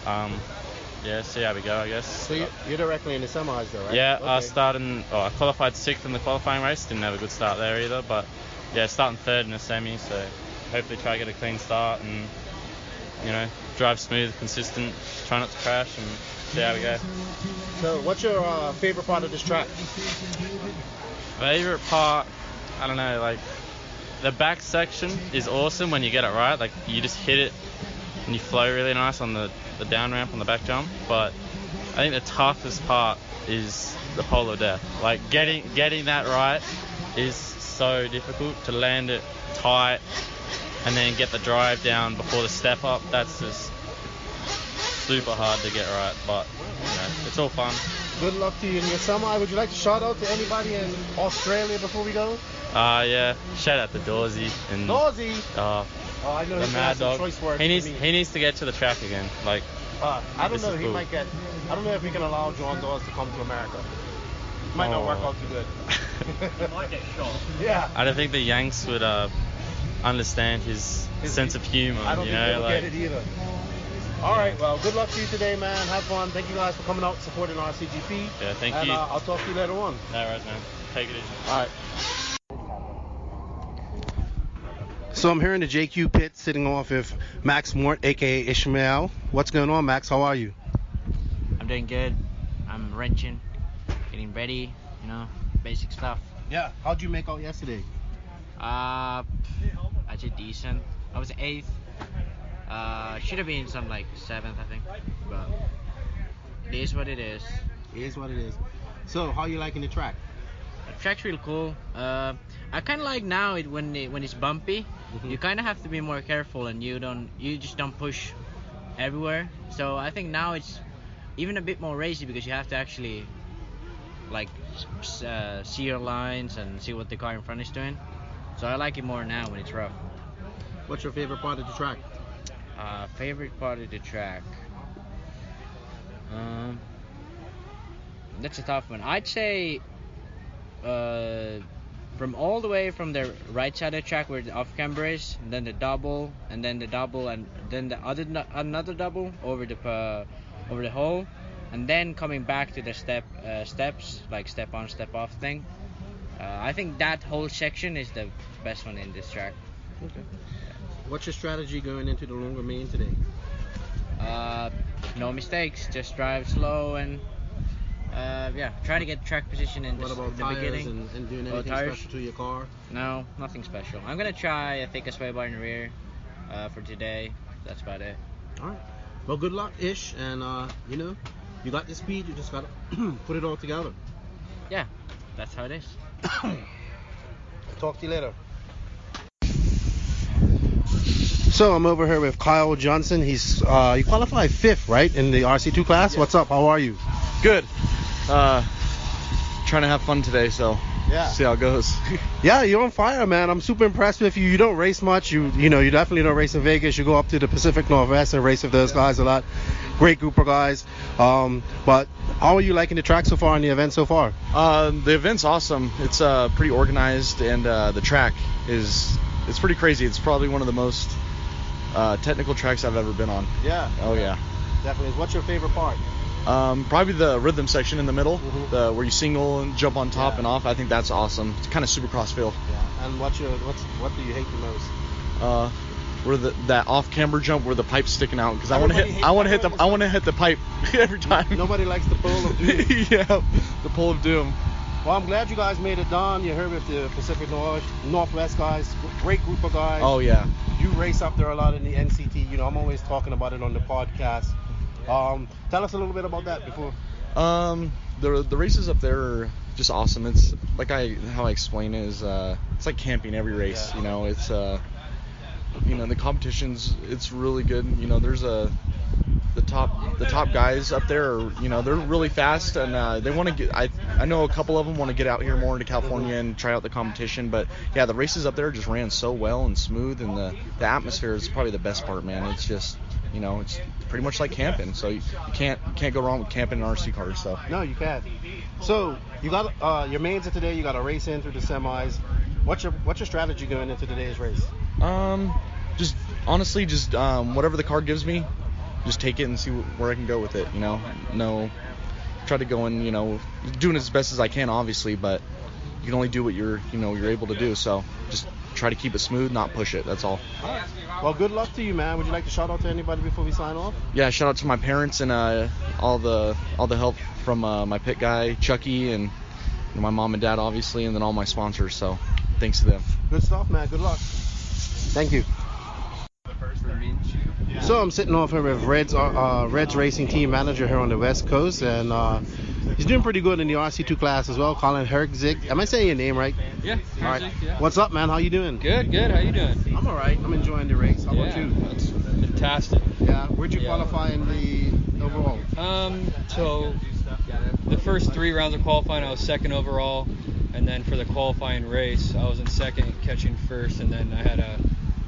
and yeah, see how we go, I guess. So you're directly in the semis though, right? Yeah, Okay. I qualified 6th in the qualifying race, didn't have a good start there either, but yeah, starting 3rd in the semi, so hopefully try to get a clean start and, drive smooth, consistent, try not to crash and see how we go. So what's your favorite part of this track? Favorite part, I don't know, like the back section is awesome when you get it right, like you just hit it and you flow really nice on the down ramp on the back jump, but I think the toughest part is the pole death. Like getting that right is so difficult, to land it tight and then get the drive down before the step up. That's just super hard to get right, but it's all fun. Good luck to you in your semi. Would you like to shout out to anybody in Australia before we go? Yeah, shout out to Dawsy and Dawsy. I know the he's Mad got some Dog. choice words He for me. needs to get to the track again. Like I don't this know. is He cool. might get. I don't know if we can allow John Dawes to come to America. Might not work out too good. Might get shot. Yeah. I don't think the Yanks would understand his sense of humor. I don't think they'll get it either. All right. Well, good luck to you today, man. Have fun. Thank you guys for coming out and supporting RCGP. Yeah, thank and, you. I'll talk to you later on. All right, man. Take it easy. All right. So I'm here in the JQ pit sitting off with Max Mort, aka Ishmael. What's going on, Max? How are you? I'm doing good. I'm wrenching, getting ready, basic stuff. Yeah. How'd you make out yesterday? I did decent. I was 8th. Should have been some 7th, I think. But it is what it is. It is what it is. So, how are you liking the track? The track's real cool. I kind of like now when it's bumpy. Mm-hmm. You kind of have to be more careful, and you just don't push everywhere. So I think now it's even a bit more racy because you have to actually see your lines and see what the car in front is doing. So I like it more now when it's rough. What's your favorite part of the track? Favorite part of the track? That's a tough one. I'd say from all the way from the right side of the track where the off camber is, and then the double, and then the double, and then the another double over the hole, and then coming back to the steps, like step on, step off thing. I think that whole section is the best one in this track. Okay. What's your strategy going into the longer main today? No mistakes, just drive slow and try to get track position in the beginning. And doing anything special to your car? No, nothing special. I'm gonna try a thicker sway bar in the rear for today. That's about it. All right. Well, good luck, Ish, and you got the speed. You just gotta put it all together. Yeah, that's how it is. Talk to you later. So I'm over here with Kyle Johnson. He's you qualified 5th, right, in the RC2 class? Yeah. What's up? How are you? Good. Trying to have fun today, so see how it goes. Yeah, you're on fire, man. I'm super impressed with you. You don't race much. You definitely don't race in Vegas. You go up to the Pacific Northwest and race with those guys a lot. Great group of guys. But how are you liking the track so far and the event so far? The event's awesome. It's pretty organized, and the track it's pretty crazy. It's probably one of the most technical tracks I've ever been on. Yeah. Oh yeah. Definitely. What's your favorite part? Probably the rhythm section in the middle, where you single and jump on top and off. I think that's awesome. It's kind of Supercross feel. Yeah. And what do you hate the most? Where that off camber jump where the pipe's sticking out, because I want to hit the pipe every time. Nobody likes the pole of doom. Yeah, the pole of doom. Well, I'm glad you guys made it done. You're here with the Pacific Northwest guys. Great group of guys. Oh yeah. You race up there a lot in the NCT. I'm always talking about it on the podcast. Tell us a little bit about that before. The races up there are just awesome. It's like how I explain it is it's like camping every race. Yeah. It's the competitions. It's really good. There's the top guys up there are, they're really fast, and they want to get. I know a couple of them want to get out here more into California and try out the competition. But yeah, the races up there just ran so well and smooth, and the atmosphere is probably the best part, man. It's just it's pretty much like camping, so you can't go wrong with camping in RC cars. So no, you can't. So you got your mains of today. You got to race in through the semis. What's your strategy going into today's race? Just honestly, whatever the car gives me, just take it and see where I can go with it. Try to go in, doing as best as I can, obviously, but you can only do what you're able to do. So just try to keep it smooth, not push it. That's all. Well, good luck to you, man. Would you like to shout out to anybody before we sign off? Yeah, shout out to my parents and all the help from my pit guy Chucky and my mom and dad, obviously, and then all my sponsors. So thanks to them. Good stuff, man. Good luck. Thank you. So I'm sitting off here with Red's racing team manager here on the West Coast, and he's doing pretty good in the RC2 class as well. Colin Hergzig. Am I saying your name right? Yeah. All right. Yeah. What's up, man? How you doing? Good. How you doing? I'm all right. I'm enjoying the race. How about you? That's fantastic. Yeah. Where'd you qualify in the overall? So the first 3 rounds of qualifying, I was 2nd overall, and then for the qualifying race, I was in 2nd, catching 1st, and then I had a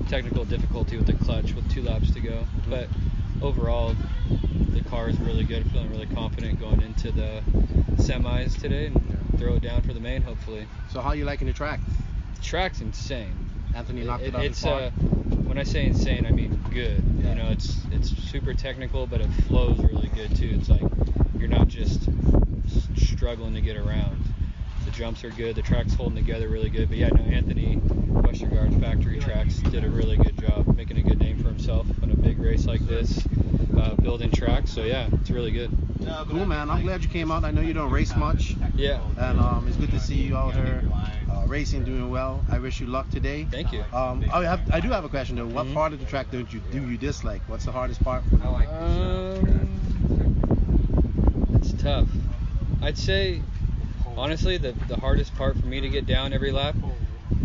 technical difficulty with the clutch with 2 laps to go. But overall, the car is really good. I'm feeling really confident going into the semis today and throw it down for the main, hopefully. So how are you liking the track? The track's insane. Anthony knocked it out It's of the park. When I say insane, I mean good. Yeah. It's super technical, but it flows really good too. It's like you're not just struggling to get around. The jumps are good. The track's holding together really good. But yeah, no, Anthony, Westergaard's factory tracks, did a really good job making a good name for himself on a big race like this, building tracks. So yeah, it's really good. Cool, man. I'm glad you came out. I know you don't race much. Yeah. And it's good to see you out here racing, doing well. I wish you luck today. Thank you. I do have a question though. What part of the track do you dislike? What's the hardest part? It's tough. I'd say, honestly, the hardest part for me to get down every lap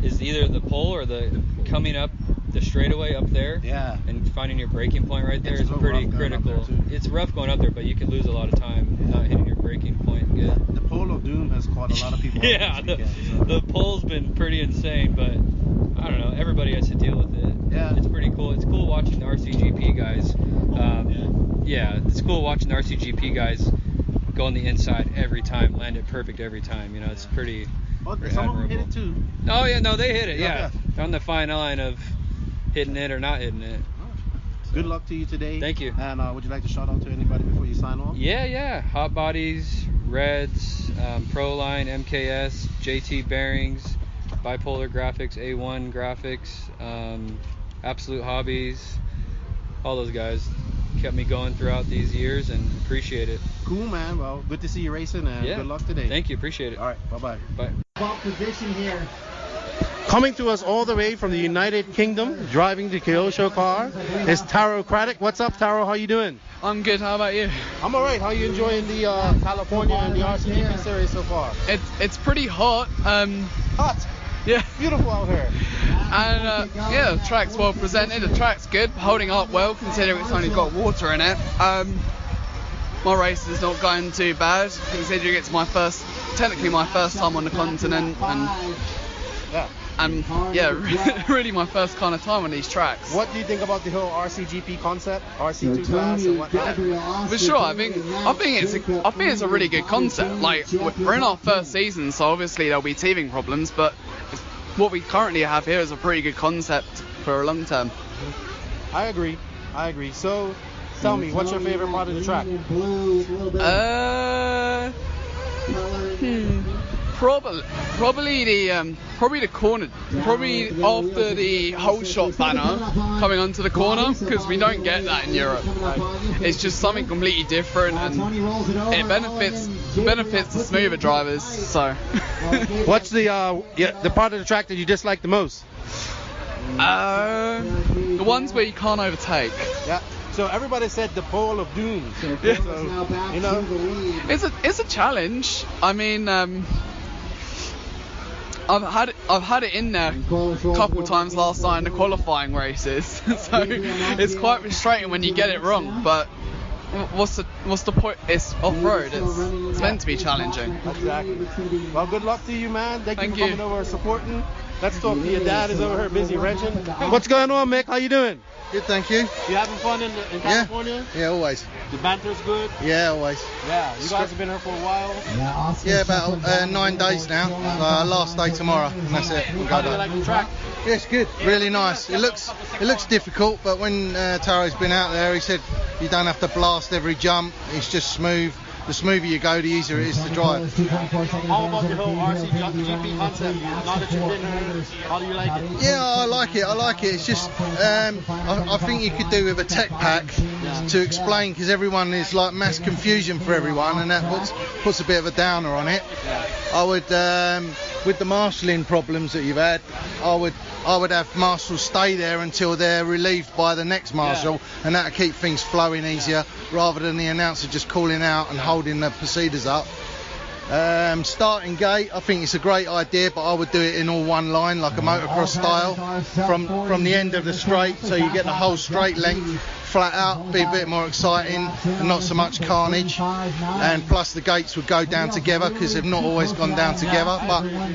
is either the pole or the coming up the straightaway up there. Yeah. And finding your braking point right there is pretty critical. It's rough going up there, but you can lose a lot of time not hitting your braking point good. The pole of doom has caught a lot of people. Yeah, the pole's been pretty insane, but I don't know. Everybody has to deal with it. It's pretty cool. It's cool watching the RCGP guys. It's cool watching the RCGP guys go on the inside every time, land it perfect every time. It's pretty. Well, some of them hit it too. Oh yeah, no, they hit it. Yeah, on the fine line of hitting it or not hitting it. Good luck to you today. Thank you. And would you like to shout out to anybody before you sign off? Yeah. Hot Bodies, Reds, Proline, MKS, JT Bearings, Bipolar Graphics, A1 Graphics, Absolute Hobbies, all those guys kept me going throughout these years and appreciate it. Cool, man. Well, good to see you racing and good luck today. Thank you. Appreciate it. All right. Bye-bye. Bye. Ball position here. Coming to us all the way from the United Kingdom, driving the Kyosho car, is Taro Craddock. What's up, Taro? How you doing? I'm good. How about you? I'm all right. How are you enjoying the California and the RCGP series so far? It's pretty hot. Hot? Yeah. Beautiful out here. And the track's well presented. The track's good, holding up well considering it's only got water in it. My race is not going too bad considering it's technically my first time on the continent, and really my first kind of time on these tracks. What do you think about the whole RCGP concept, RC2 class and whatnot? For sure, I think it's a really good concept. Like, we're in our first season, so obviously there'll be teething problems, but what we currently have here is a pretty good concept for a long term. I agree. So, tell me, what's your favorite part of the track? Probably the corner. Probably after the whole shot banner coming onto the corner, because we don't get that in Europe. It's just something completely different, and it benefits the smoother drivers. So, what's the part of the track that you dislike the most? The ones where you can't overtake. Yeah. So everybody said the pole of doom. Yeah. So, it's a challenge. I mean, I've had it in there a couple times last night in the qualifying races, so it's quite frustrating when you get it wrong. But what's the point? It's off-road. It's meant to be challenging. Exactly. Well, good luck to you, man. Thank you for coming over and supporting. Let's talk to your dad. Is over here busy wrenching. What's going on, Mick? How you doing? Good, thank you. You having fun in California? Yeah, always. The banter's good? Yeah, always. Yeah, you guys have been here for a while? Yeah, about 9 days now. Last day tomorrow, and that's it. How do you like the track? Yeah, it's good. Really nice. It looks difficult, but when Taro's been out there, he said you don't have to blast every jump. It's just smooth. The smoother you go, the easier it is to drive. How about the whole RCGP concept? Now that you've been here, how do you like it? Yeah, I like it. It's just, I think you could do with a tech pack to explain, because everyone is like mass confusion for everyone, and that puts a bit of a downer on it. I would, with the marshalling problems that you've had, I would have marshals stay there until they're relieved by the next marshal, and that'll keep things flowing easier, rather than the announcer just calling out and holding the proceeders up. Starting gate, I think it's a great idea, but I would do it in all one line, like a motocross style, from the end of the straight, so you get the whole straight length flat out, be a bit more exciting and not so much carnage. And plus the gates would go down together, because they've not always gone down together,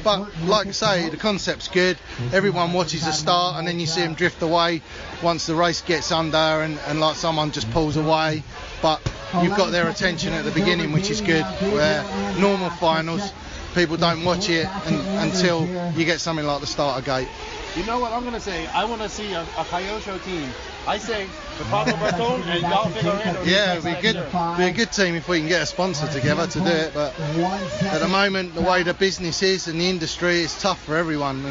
but like I say, the concept's good. Everyone watches the start and then you see them drift away once the race gets under, and like someone just pulls away, but you've got their attention at the beginning, which is good. Where normal finals, people don't watch it until you get something like the starter gate. You know what I'm going to say? I want to see a Kyosho team. I say the Paso Bertone and y'all Figueredo. Yeah, it'd be a good team if we can get a sponsor together to do it, but at the moment, the way the business is and the industry, it's tough for everyone,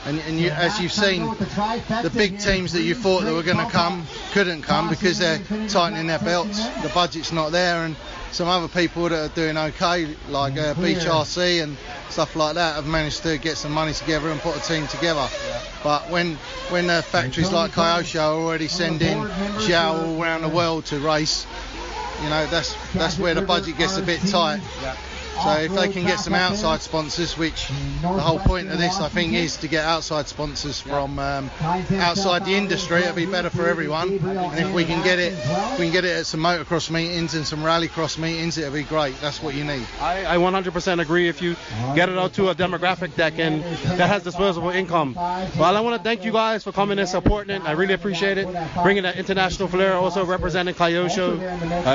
and you, as you've seen, the big teams that you thought that were going to come couldn't come because they're tightening their belts, the budget's not there, and some other people that are doing okay, like Beach RC and stuff like that, have managed to get some money together and put a team together. But when factories like Kyosho are already sending Xiao all around the world to race, you know, that's where the budget gets a bit tight. So if they can get some outside sponsors, which the whole point of this I think is to get outside sponsors from outside the industry, it'll be better for everyone. And if we can get it at some motocross meetings and some rallycross meetings, it'll be great. That's what you need. I 100% agree. If you get it out to a demographic that has disposable income. Well, I want to thank you guys for coming and supporting it. I really appreciate it. Bringing that international flair, also representing Kyosho.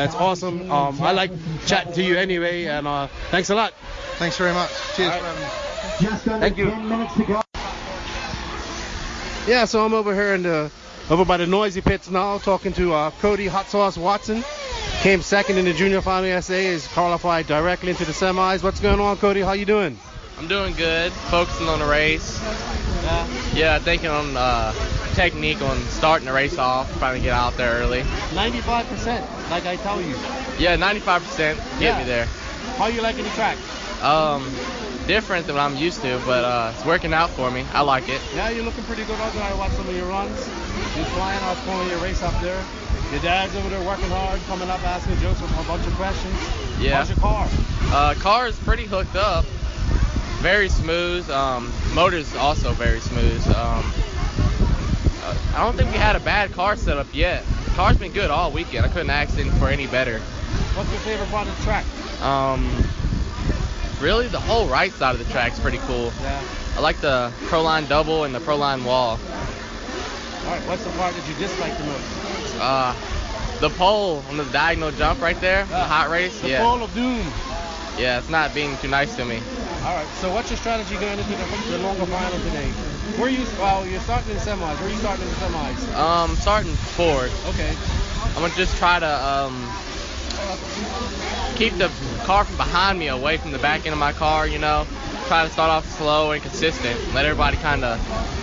It's awesome. I like chatting to you anyway, and thanks a lot. Thanks very much. Cheers. Thank you. Yeah, so I'm over here over by the noisy pits now, talking to Cody Hot Sauce Watson. Came second in the junior final yesterday. Is qualified directly into the semis. What's going on, Cody? How you doing? I'm doing good. Focusing on the race. Yeah, thinking on technique on starting the race off. Trying to get out there early. 95%, like I tell you. Yeah, 95% get me there. How you liking the track? Different than what I'm used to, but it's working out for me. I like it. Yeah, you're looking pretty good out there. I watched some of your runs. You're flying out, pulling your race up there. Your dad's over there working hard, coming up, asking jokes with a bunch of questions. Yeah. How's your car? Car is pretty hooked up. Very smooth. Motor's also very smooth. I don't think we had a bad car setup yet. The car's been good all weekend. I couldn't ask it for any better. What's your favorite part of the track? Really, the whole right side of the track's pretty cool. Yeah. I like the Pro-Line double and the Pro-Line wall. All right, what's the part that you dislike the most? The pole on the diagonal jump right there, the hot race. The pole of doom. Yeah, it's not being too nice to me. All right, so what's your strategy going into the longer final today? You're starting in semis. Where are you starting in the semis? Starting forward. Okay. I'm gonna just try to keep the car from behind me away from the back end of my car, you know. Try to start off slow and consistent. Let everybody kind of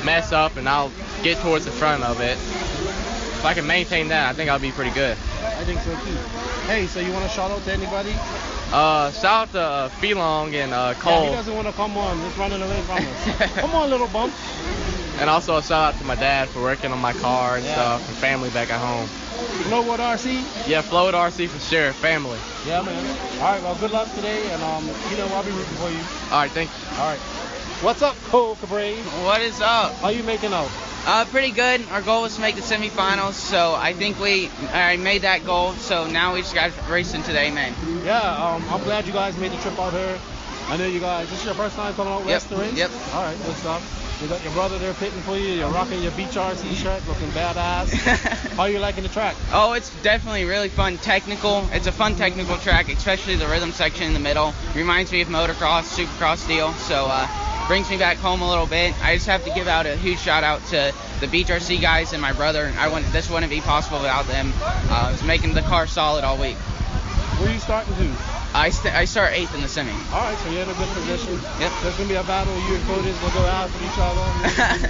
mess up, and I'll get towards the front of it. If I can maintain that, I think I'll be pretty good. I think so too. Hey, so you want to shout out to anybody? Shout out to Felong and Cole. Yeah, he doesn't want to come on. Just running away from us. Come on, little bump. And also a shout out to my dad for working on my car and stuff, and family back at home. Flowwood RC? Yeah, Flowwood RC for sure, family. Yeah, man. All right, well, good luck today, and I'll be rooting for you. All right, thank you. All right. What's up, Cole Cabrera? What is up? How you making out? Pretty good. Our goal was to make the semifinals, so I think I made that goal. So now we just got racing today, man. Yeah, I'm glad you guys made the trip out here. I know you guys. This is your first time coming out west to race? Yep. All right, good stuff. You got your brother there pitting for you. You're rocking your Beach RC shirt, looking badass. How are you liking the track? Oh, it's definitely really fun. Technical. It's a fun technical track, especially the rhythm section in the middle. Reminds me of motocross, supercross deal. So brings me back home a little bit. I just have to give out a huge shout out to the Beach RC guys and my brother. This wouldn't be possible without them. It's making the car solid all week. Where are you starting to? I start 8th in the semi. All right, so you're in a good position. Yep. There's going to be a battle. You and Cody will go after each other.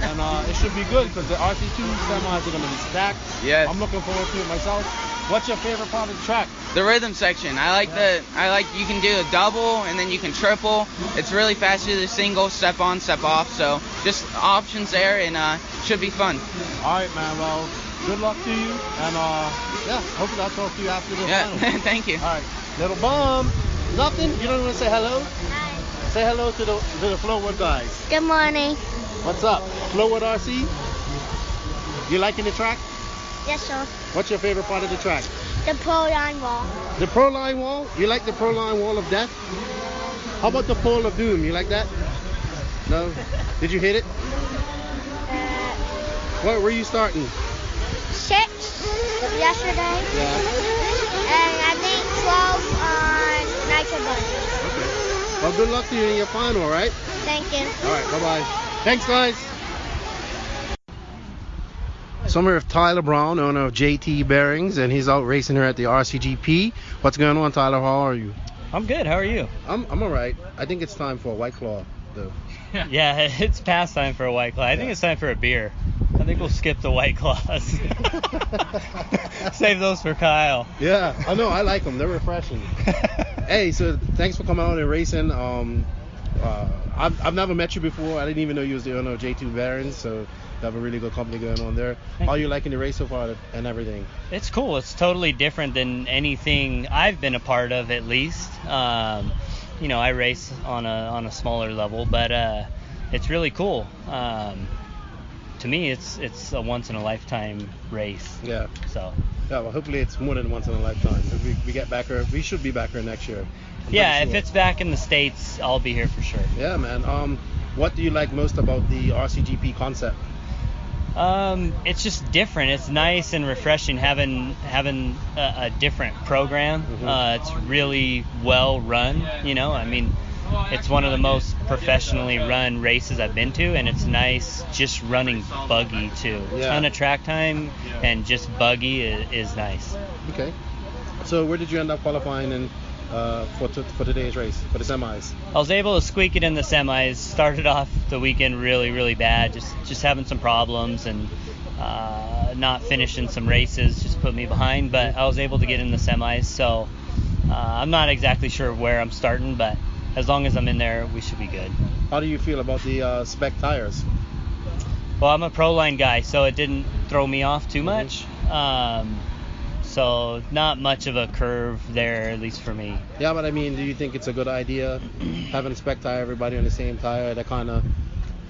And it should be good because the RC2 semis are going to be stacked. Yes. I'm looking forward to it myself. What's your favorite part of the track? The rhythm section. I like you can do a double and then you can triple. It's really fast to do the single, step on, step off. So just options there, and should be fun. All right, man. Well, good luck to you. And hopefully I'll talk to you after this final. Thank you. All right. Little bum. Nothing? You don't want to say hello? Hi. Say hello to the Flowwood guys. Good morning. What's up? Flowwood RC? You liking the track? Yes, sir. What's your favorite part of the track? The Pro-Line wall. The Pro-Line wall? You like the Pro-Line wall of death? How about the pole of doom? You like that? No? Did you hit it? Where were you starting? 6 yesterday. Yeah. And I think 12 on Nitro Bunny. Okay. Well, good luck to you in your final, all right? Thank you. All right, bye-bye. Thanks, guys. So I'm here with Tyler Brown, owner of JT Bearings, and he's out racing here at the RCGP. What's going on, Tyler? How are you? I'm good. How are you? I'm all right. I think it's time for a White Claw, though. Yeah, it's past time for a White Claw. I think it's time for a beer. I think we'll skip the White Claws. Save those for Kyle. Yeah, I know. I like them. They're refreshing. Hey, so thanks for coming out and racing. I've never met you before. I didn't even know you was the owner of J2 Bearings, so you have a really good company going on there. How are you liking the race so far and everything? It's cool. It's totally different than anything I've been a part of, at least. I race on a smaller level, but it's really cool. To me, it's a once in a lifetime race. Yeah. So. Yeah. Well, hopefully it's more than once in a lifetime. If we get back here, we should be back here next year. Yeah, if it's back in the States, I'll be here for sure. Yeah, man. What do you like most about the RCGP concept? It's just different. It's nice and refreshing having a different program. It's really well run. I mean, it's one of the most professionally run races I've been to, and it's nice just running buggy too. Yeah. Ton of track time and just buggy is nice. Okay. So where did you end up qualifying in for today's race, for the semis? I was able to squeak it in the semis. Started off the weekend really, really bad. Just having some problems and not finishing some races just put me behind. But I was able to get in the semis. So I'm not exactly sure where I'm starting, but as long as I'm in there, we should be good. How do you feel about the spec tires? Well, I'm a Pro Line guy, so it didn't throw me off too much. So not much of a curve there, at least for me. Yeah, but I mean, do you think it's a good idea having a spec tire, everybody on the same tire? That kind of,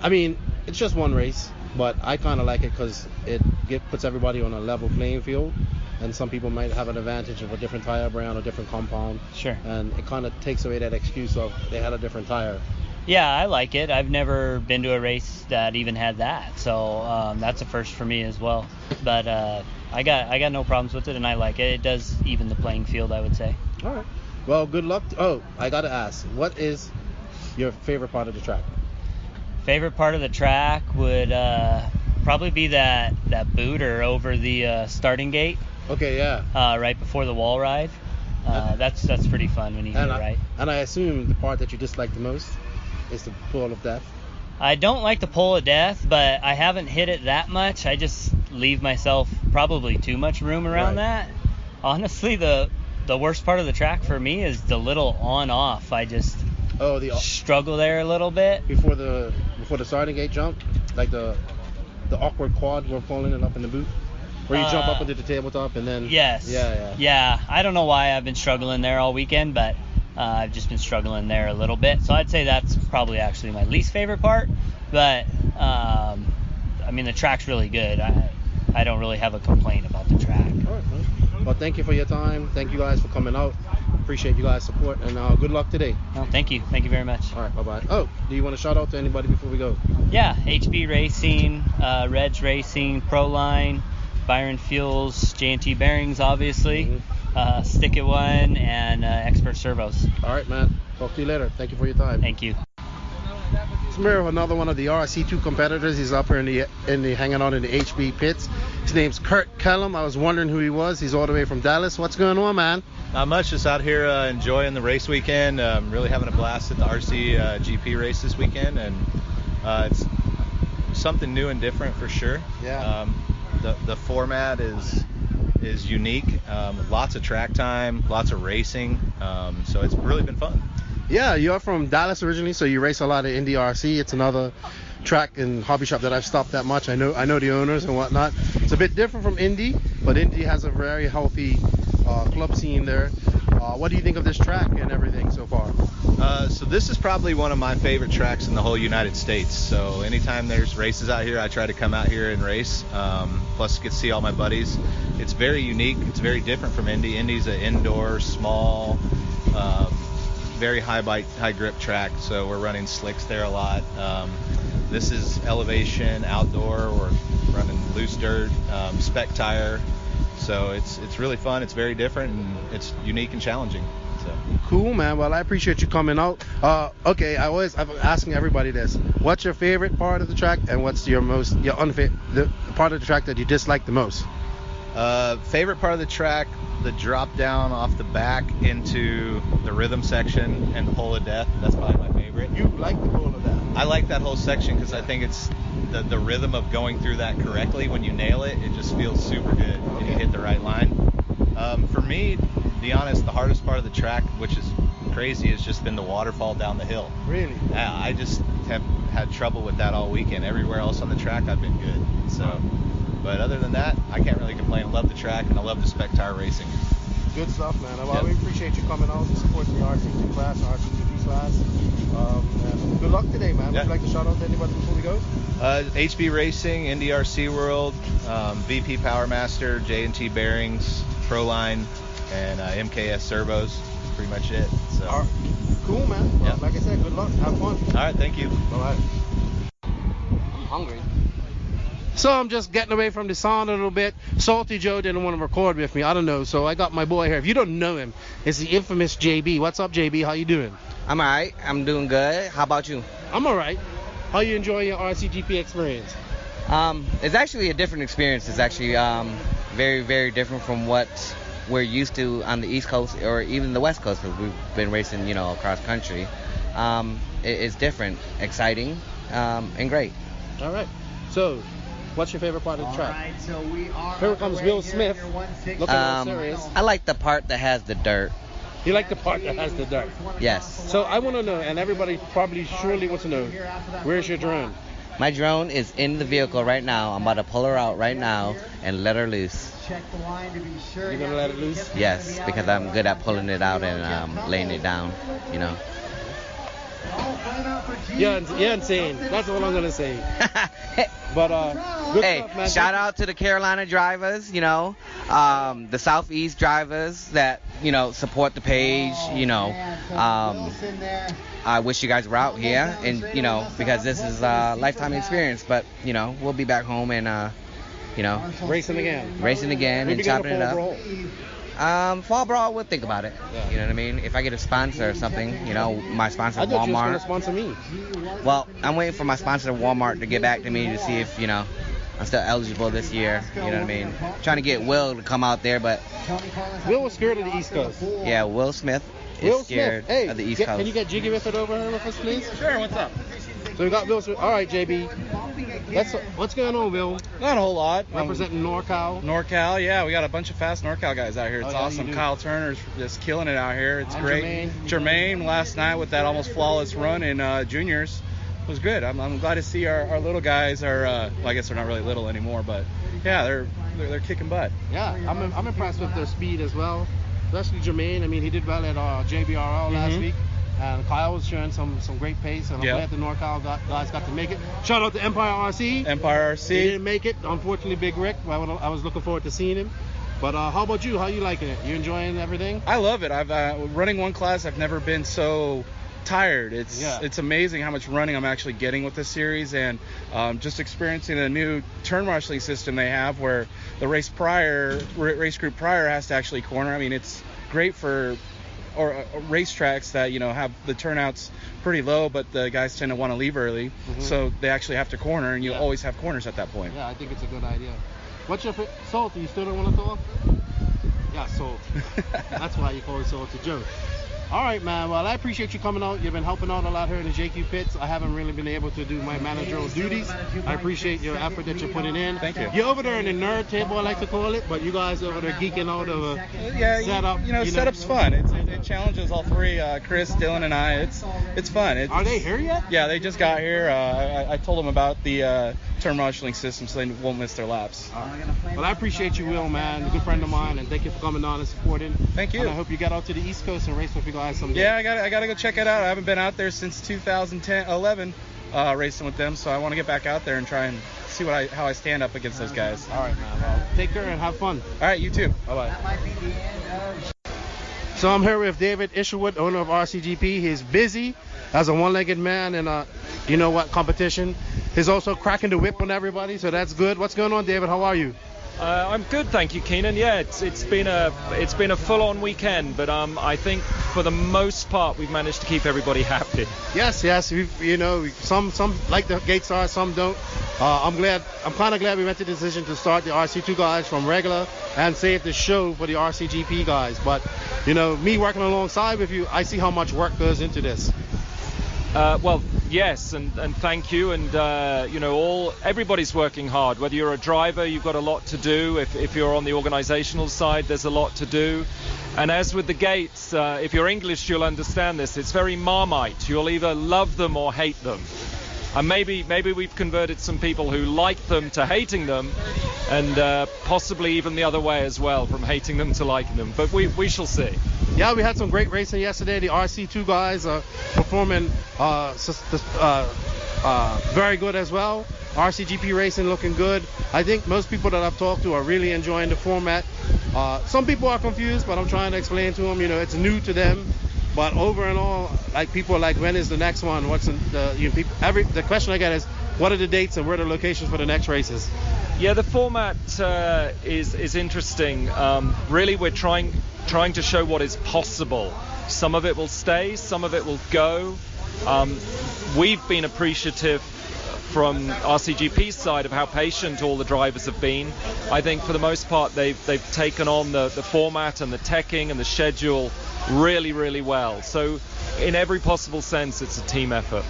I mean, it's just one race, but I kind of like it because it puts everybody on a level playing field, and some people might have an advantage of a different tire brand or different compound. Sure. And it kind of takes away that excuse of they had a different tire. Yeah, I like it. I've never been to a race that even had that, so that's a first for me as well. But I got no problems with it, and I like it. It does even the playing field, I would say. All right. Well, good luck. I gotta ask, what is your favorite part of the track? Favorite part of the track would probably be that booter over the starting gate. Okay, yeah. Right before the wall ride. That's pretty fun when you get it right. And I assume the part that you dislike the most is the pull of death. I don't like the pull of death, but I haven't hit it that much. I just leave myself probably too much room around that. Honestly, the worst part of the track for me is the little on-off. I just struggle there a little bit. Before the starting gate jump, like the awkward quad we're pulling it up in the boot, where you jump up into the tabletop and then. Yes. Yeah. I don't know why I've been struggling there all weekend, but I've just been struggling there a little bit. So I'd say that's probably actually my least favorite part. But I mean, the track's really good. I don't really have a complaint about the track. All right, man. Well, thank you for your time. Thank you guys for coming out. Appreciate you guys' support, and good luck today. Oh, thank you. Thank you very much. All right, bye-bye. Oh, do you want to shout out to anybody before we go? Yeah, HB Racing, Reds Racing, Proline, Byron Fuels, J&T Bearings, obviously, Stick It One, and Expert Servos. All right, man. Talk to you later. Thank you for your time. Thank you. Smir, another one of the RC2 competitors. He's up here in the hanging out in the HB pits. His name's Kurt Kellum. I was wondering who he was. He's all the way from Dallas. What's going on, man? Not much. Just out here enjoying the race weekend. Really having a blast at the RCGP race this weekend, and it's something new and different for sure. Yeah. The format is unique. Lots of track time, lots of racing. So it's really been fun. Yeah, you're from Dallas originally, so you race a lot of Indy RC. It's another track and hobby shop that I've stopped that much. I know the owners and whatnot. It's a bit different from Indy, but Indy has a very healthy club scene there. What do you think of this track and everything so far? So this is probably one of my favorite tracks in the whole United States. So anytime there's races out here, I try to come out here and race. Plus get to see all my buddies. It's very unique. It's very different from Indy. Indy's an indoor, small, very high grip track. So we're running slicks there a lot. This is elevation, outdoor. We're running loose dirt, spec tire. So it's really fun. It's very different, and it's unique and challenging. So. Cool, man. Well, I appreciate you coming out. Okay, I'm asking everybody this. What's your favorite part of the track, and what's the part of the track that you dislike the most? Favorite part of the track, the drop down off the back into the rhythm section and the pole of death. That's probably my favorite. You like the pole of death? I like that whole section because I think it's the rhythm of going through that correctly. When you nail it, it just feels super good when you hit the right line. For me, to be honest, the hardest part of the track, which is crazy, has just been the waterfall down the hill. Really? Yeah, I just have had trouble with that all weekend. Everywhere else on the track, I've been good. So, but other than that, I can't really complain. I love the track, and I love the spec tire racing. Good stuff, man. Well, we appreciate you coming out and supporting the RC2 class, RCGP class. Good luck today, man. Yeah. Would you like to shout out to anybody before we go? HB Racing, Indy RC World, VP Powermaster, J&T Bearings, Proline, and MKS Servos. That's pretty much it. So. All right. Cool, man. Well, like I said, good luck. Have fun. All right, thank you. Bye-bye. I'm hungry. So I'm just getting away from the sound a little bit. Salty Joe didn't want to record with me. I don't know. So I got my boy here. If you don't know him, it's the infamous JB. What's up, JB? How you doing? I'm all right. I'm doing good. How about you? I'm all right. How you enjoying your RCGP experience? It's actually a different experience. It's actually very, very different from what we're used to on the East Coast or even the West Coast, because we've been racing, across country. It's different, exciting, and great. All right. So, what's your favorite part of the track? All right, so we are Here comes Will Smith, looking all serious. I like the part that has the dirt. You like the part that has the dirt? Yes. So I want to know, and everybody probably surely wants to know, where's your drone? My drone is in the vehicle right now. I'm about to pull her out right now and let her loose. Check the line to be sure. You're going to let it loose? Yes, because I'm good at pulling it out and laying it down, You're insane. That's all I'm going to say. But, good hey, stuff, man. shout out to the Carolina drivers, the Southeast drivers that, support the page, I wish you guys were out here and, because this is a lifetime experience, but, we'll be back home and, racing again. Maybe and chopping it up. Brawl. Fall Brawl, we'll think about it. Yeah. You know what I mean? If I get a sponsor or something, my sponsor, I thought Walmart. you were going to sponsor me. Well, I'm waiting for my sponsor, Walmart, to get back to me to see if, I'm still eligible this year. You know what I mean? Trying to get Will to come out there, but... Will was scared of the East Coast. Yeah, Will Smith is scared of the East Coast. Can you get Jiggy with it over here with us, please? Sure, what's up? So we got Will Smith. All right, JB. What's going on, Will? Not a whole lot. Representing NorCal. NorCal, yeah. We got a bunch of fast NorCal guys out here. It's yeah, awesome. Kyle Turner's just killing it out here. It's great. Jermaine last night with that almost flawless run in juniors was good. I'm glad to see our little guys are, well, I guess they're not really little anymore, but yeah, they're kicking butt. Yeah, I'm impressed with their speed as well. Especially Jermaine. I mean, he did well at JBRL last week. And Kyle was showing some great pace, and I'm glad the NorCal guys got to make it. Shout out to Empire RC. He didn't make it, unfortunately, Big Rick. I was looking forward to seeing him. But how about you? How you liking it? You enjoying everything? I love it. I've running one class. I've never been so tired. It's amazing how much running I'm actually getting with this series, and just experiencing a new turn marshalling system they have, where the race group prior has to actually corner. I mean, it's great for racetracks that have the turnouts pretty low, but the guys tend to want to leave early, so they actually have to corner, and you always have corners at that point. Yeah, I think it's a good idea. What's your Salt? You still don't want to talk? Yeah, Salt. That's why you call it Salty Joe. All right, man. Well, I appreciate you coming out. You've been helping out a lot here in the JQ pits. I haven't really been able to do my managerial duties. I appreciate your effort that you're putting in. Thank you. You're over there in the nerd table, I like to call it, but you guys over there geeking out of a setup. Setup's fun. It challenges all three, Chris, Dylan, and I. It's fun. Are they here yet? Yeah, they just got here. I told them about the turn marshalling system so they won't miss their laps. Well, I appreciate you, Will, man. A good friend of mine, and thank you for coming on and supporting. Thank you. And I hope you get out to the East Coast and race with you guys someday. Yeah, I gotta go check it out. I haven't been out there since 2011 racing with them, so I want to get back out there and try and see how I stand up against those guys. All right, man. Well, take care and have fun. All right, you too. Bye-bye. So I'm here with David Isherwood, owner of RCGP. He's busy as a one-legged man in a, competition. He's also cracking the whip on everybody, so that's good. What's going on, David? How are you? I'm good, thank you, Keenan. Yeah, it's been a full-on weekend, but I think for the most part we've managed to keep everybody happy. Yes. Some like the gate stars, some don't. I'm kind of glad we made the decision to start the RC2 guys from regular and save the show for the RCGP guys. But me working alongside with you, I see how much work goes into this. Well, yes, and thank you, and everybody's working hard. Whether you're a driver, you've got a lot to do. If you're on the organizational side, there's a lot to do. And as with the gates, if you're English, you'll understand this. It's very Marmite. You'll either love them or hate them. And maybe we've converted some people who like them to hating them, and possibly even the other way as well, from hating them to liking them. But we shall see. Yeah, we had some great racing yesterday. The RC2 guys are performing very good as well. RCGP racing looking good. I think most people that I've talked to are really enjoying the format. Some people are confused, but I'm trying to explain to them, it's new to them. But over and all, like, people are like, when is the next one? What's the question I get is, what are the dates and where are the locations for the next races? Yeah, the format is interesting. Really, we're trying to show what is possible. Some of it will stay, some of it will go. We've been appreciative from RCGP's side of how patient all the drivers have been. I think for the most part they've taken on the format and the teching and the schedule really, really well. So in every possible sense, it's a team effort.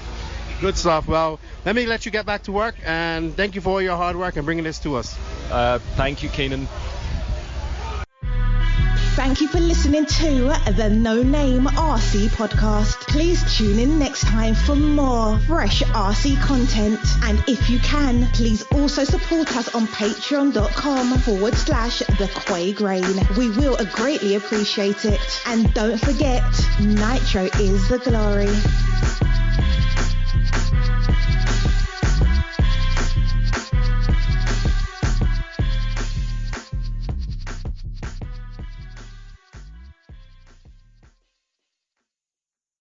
Good stuff. Well, let me let you get back to work, and thank you for all your hard work and bringing this to us. Thank you, Keenan. Thank you for listening to the No Name RC podcast. Please tune in next time for more fresh RC content. And if you can, please also support us on patreon.com/The Quay Grain. We will greatly appreciate it. And don't forget, Nitro is the glory.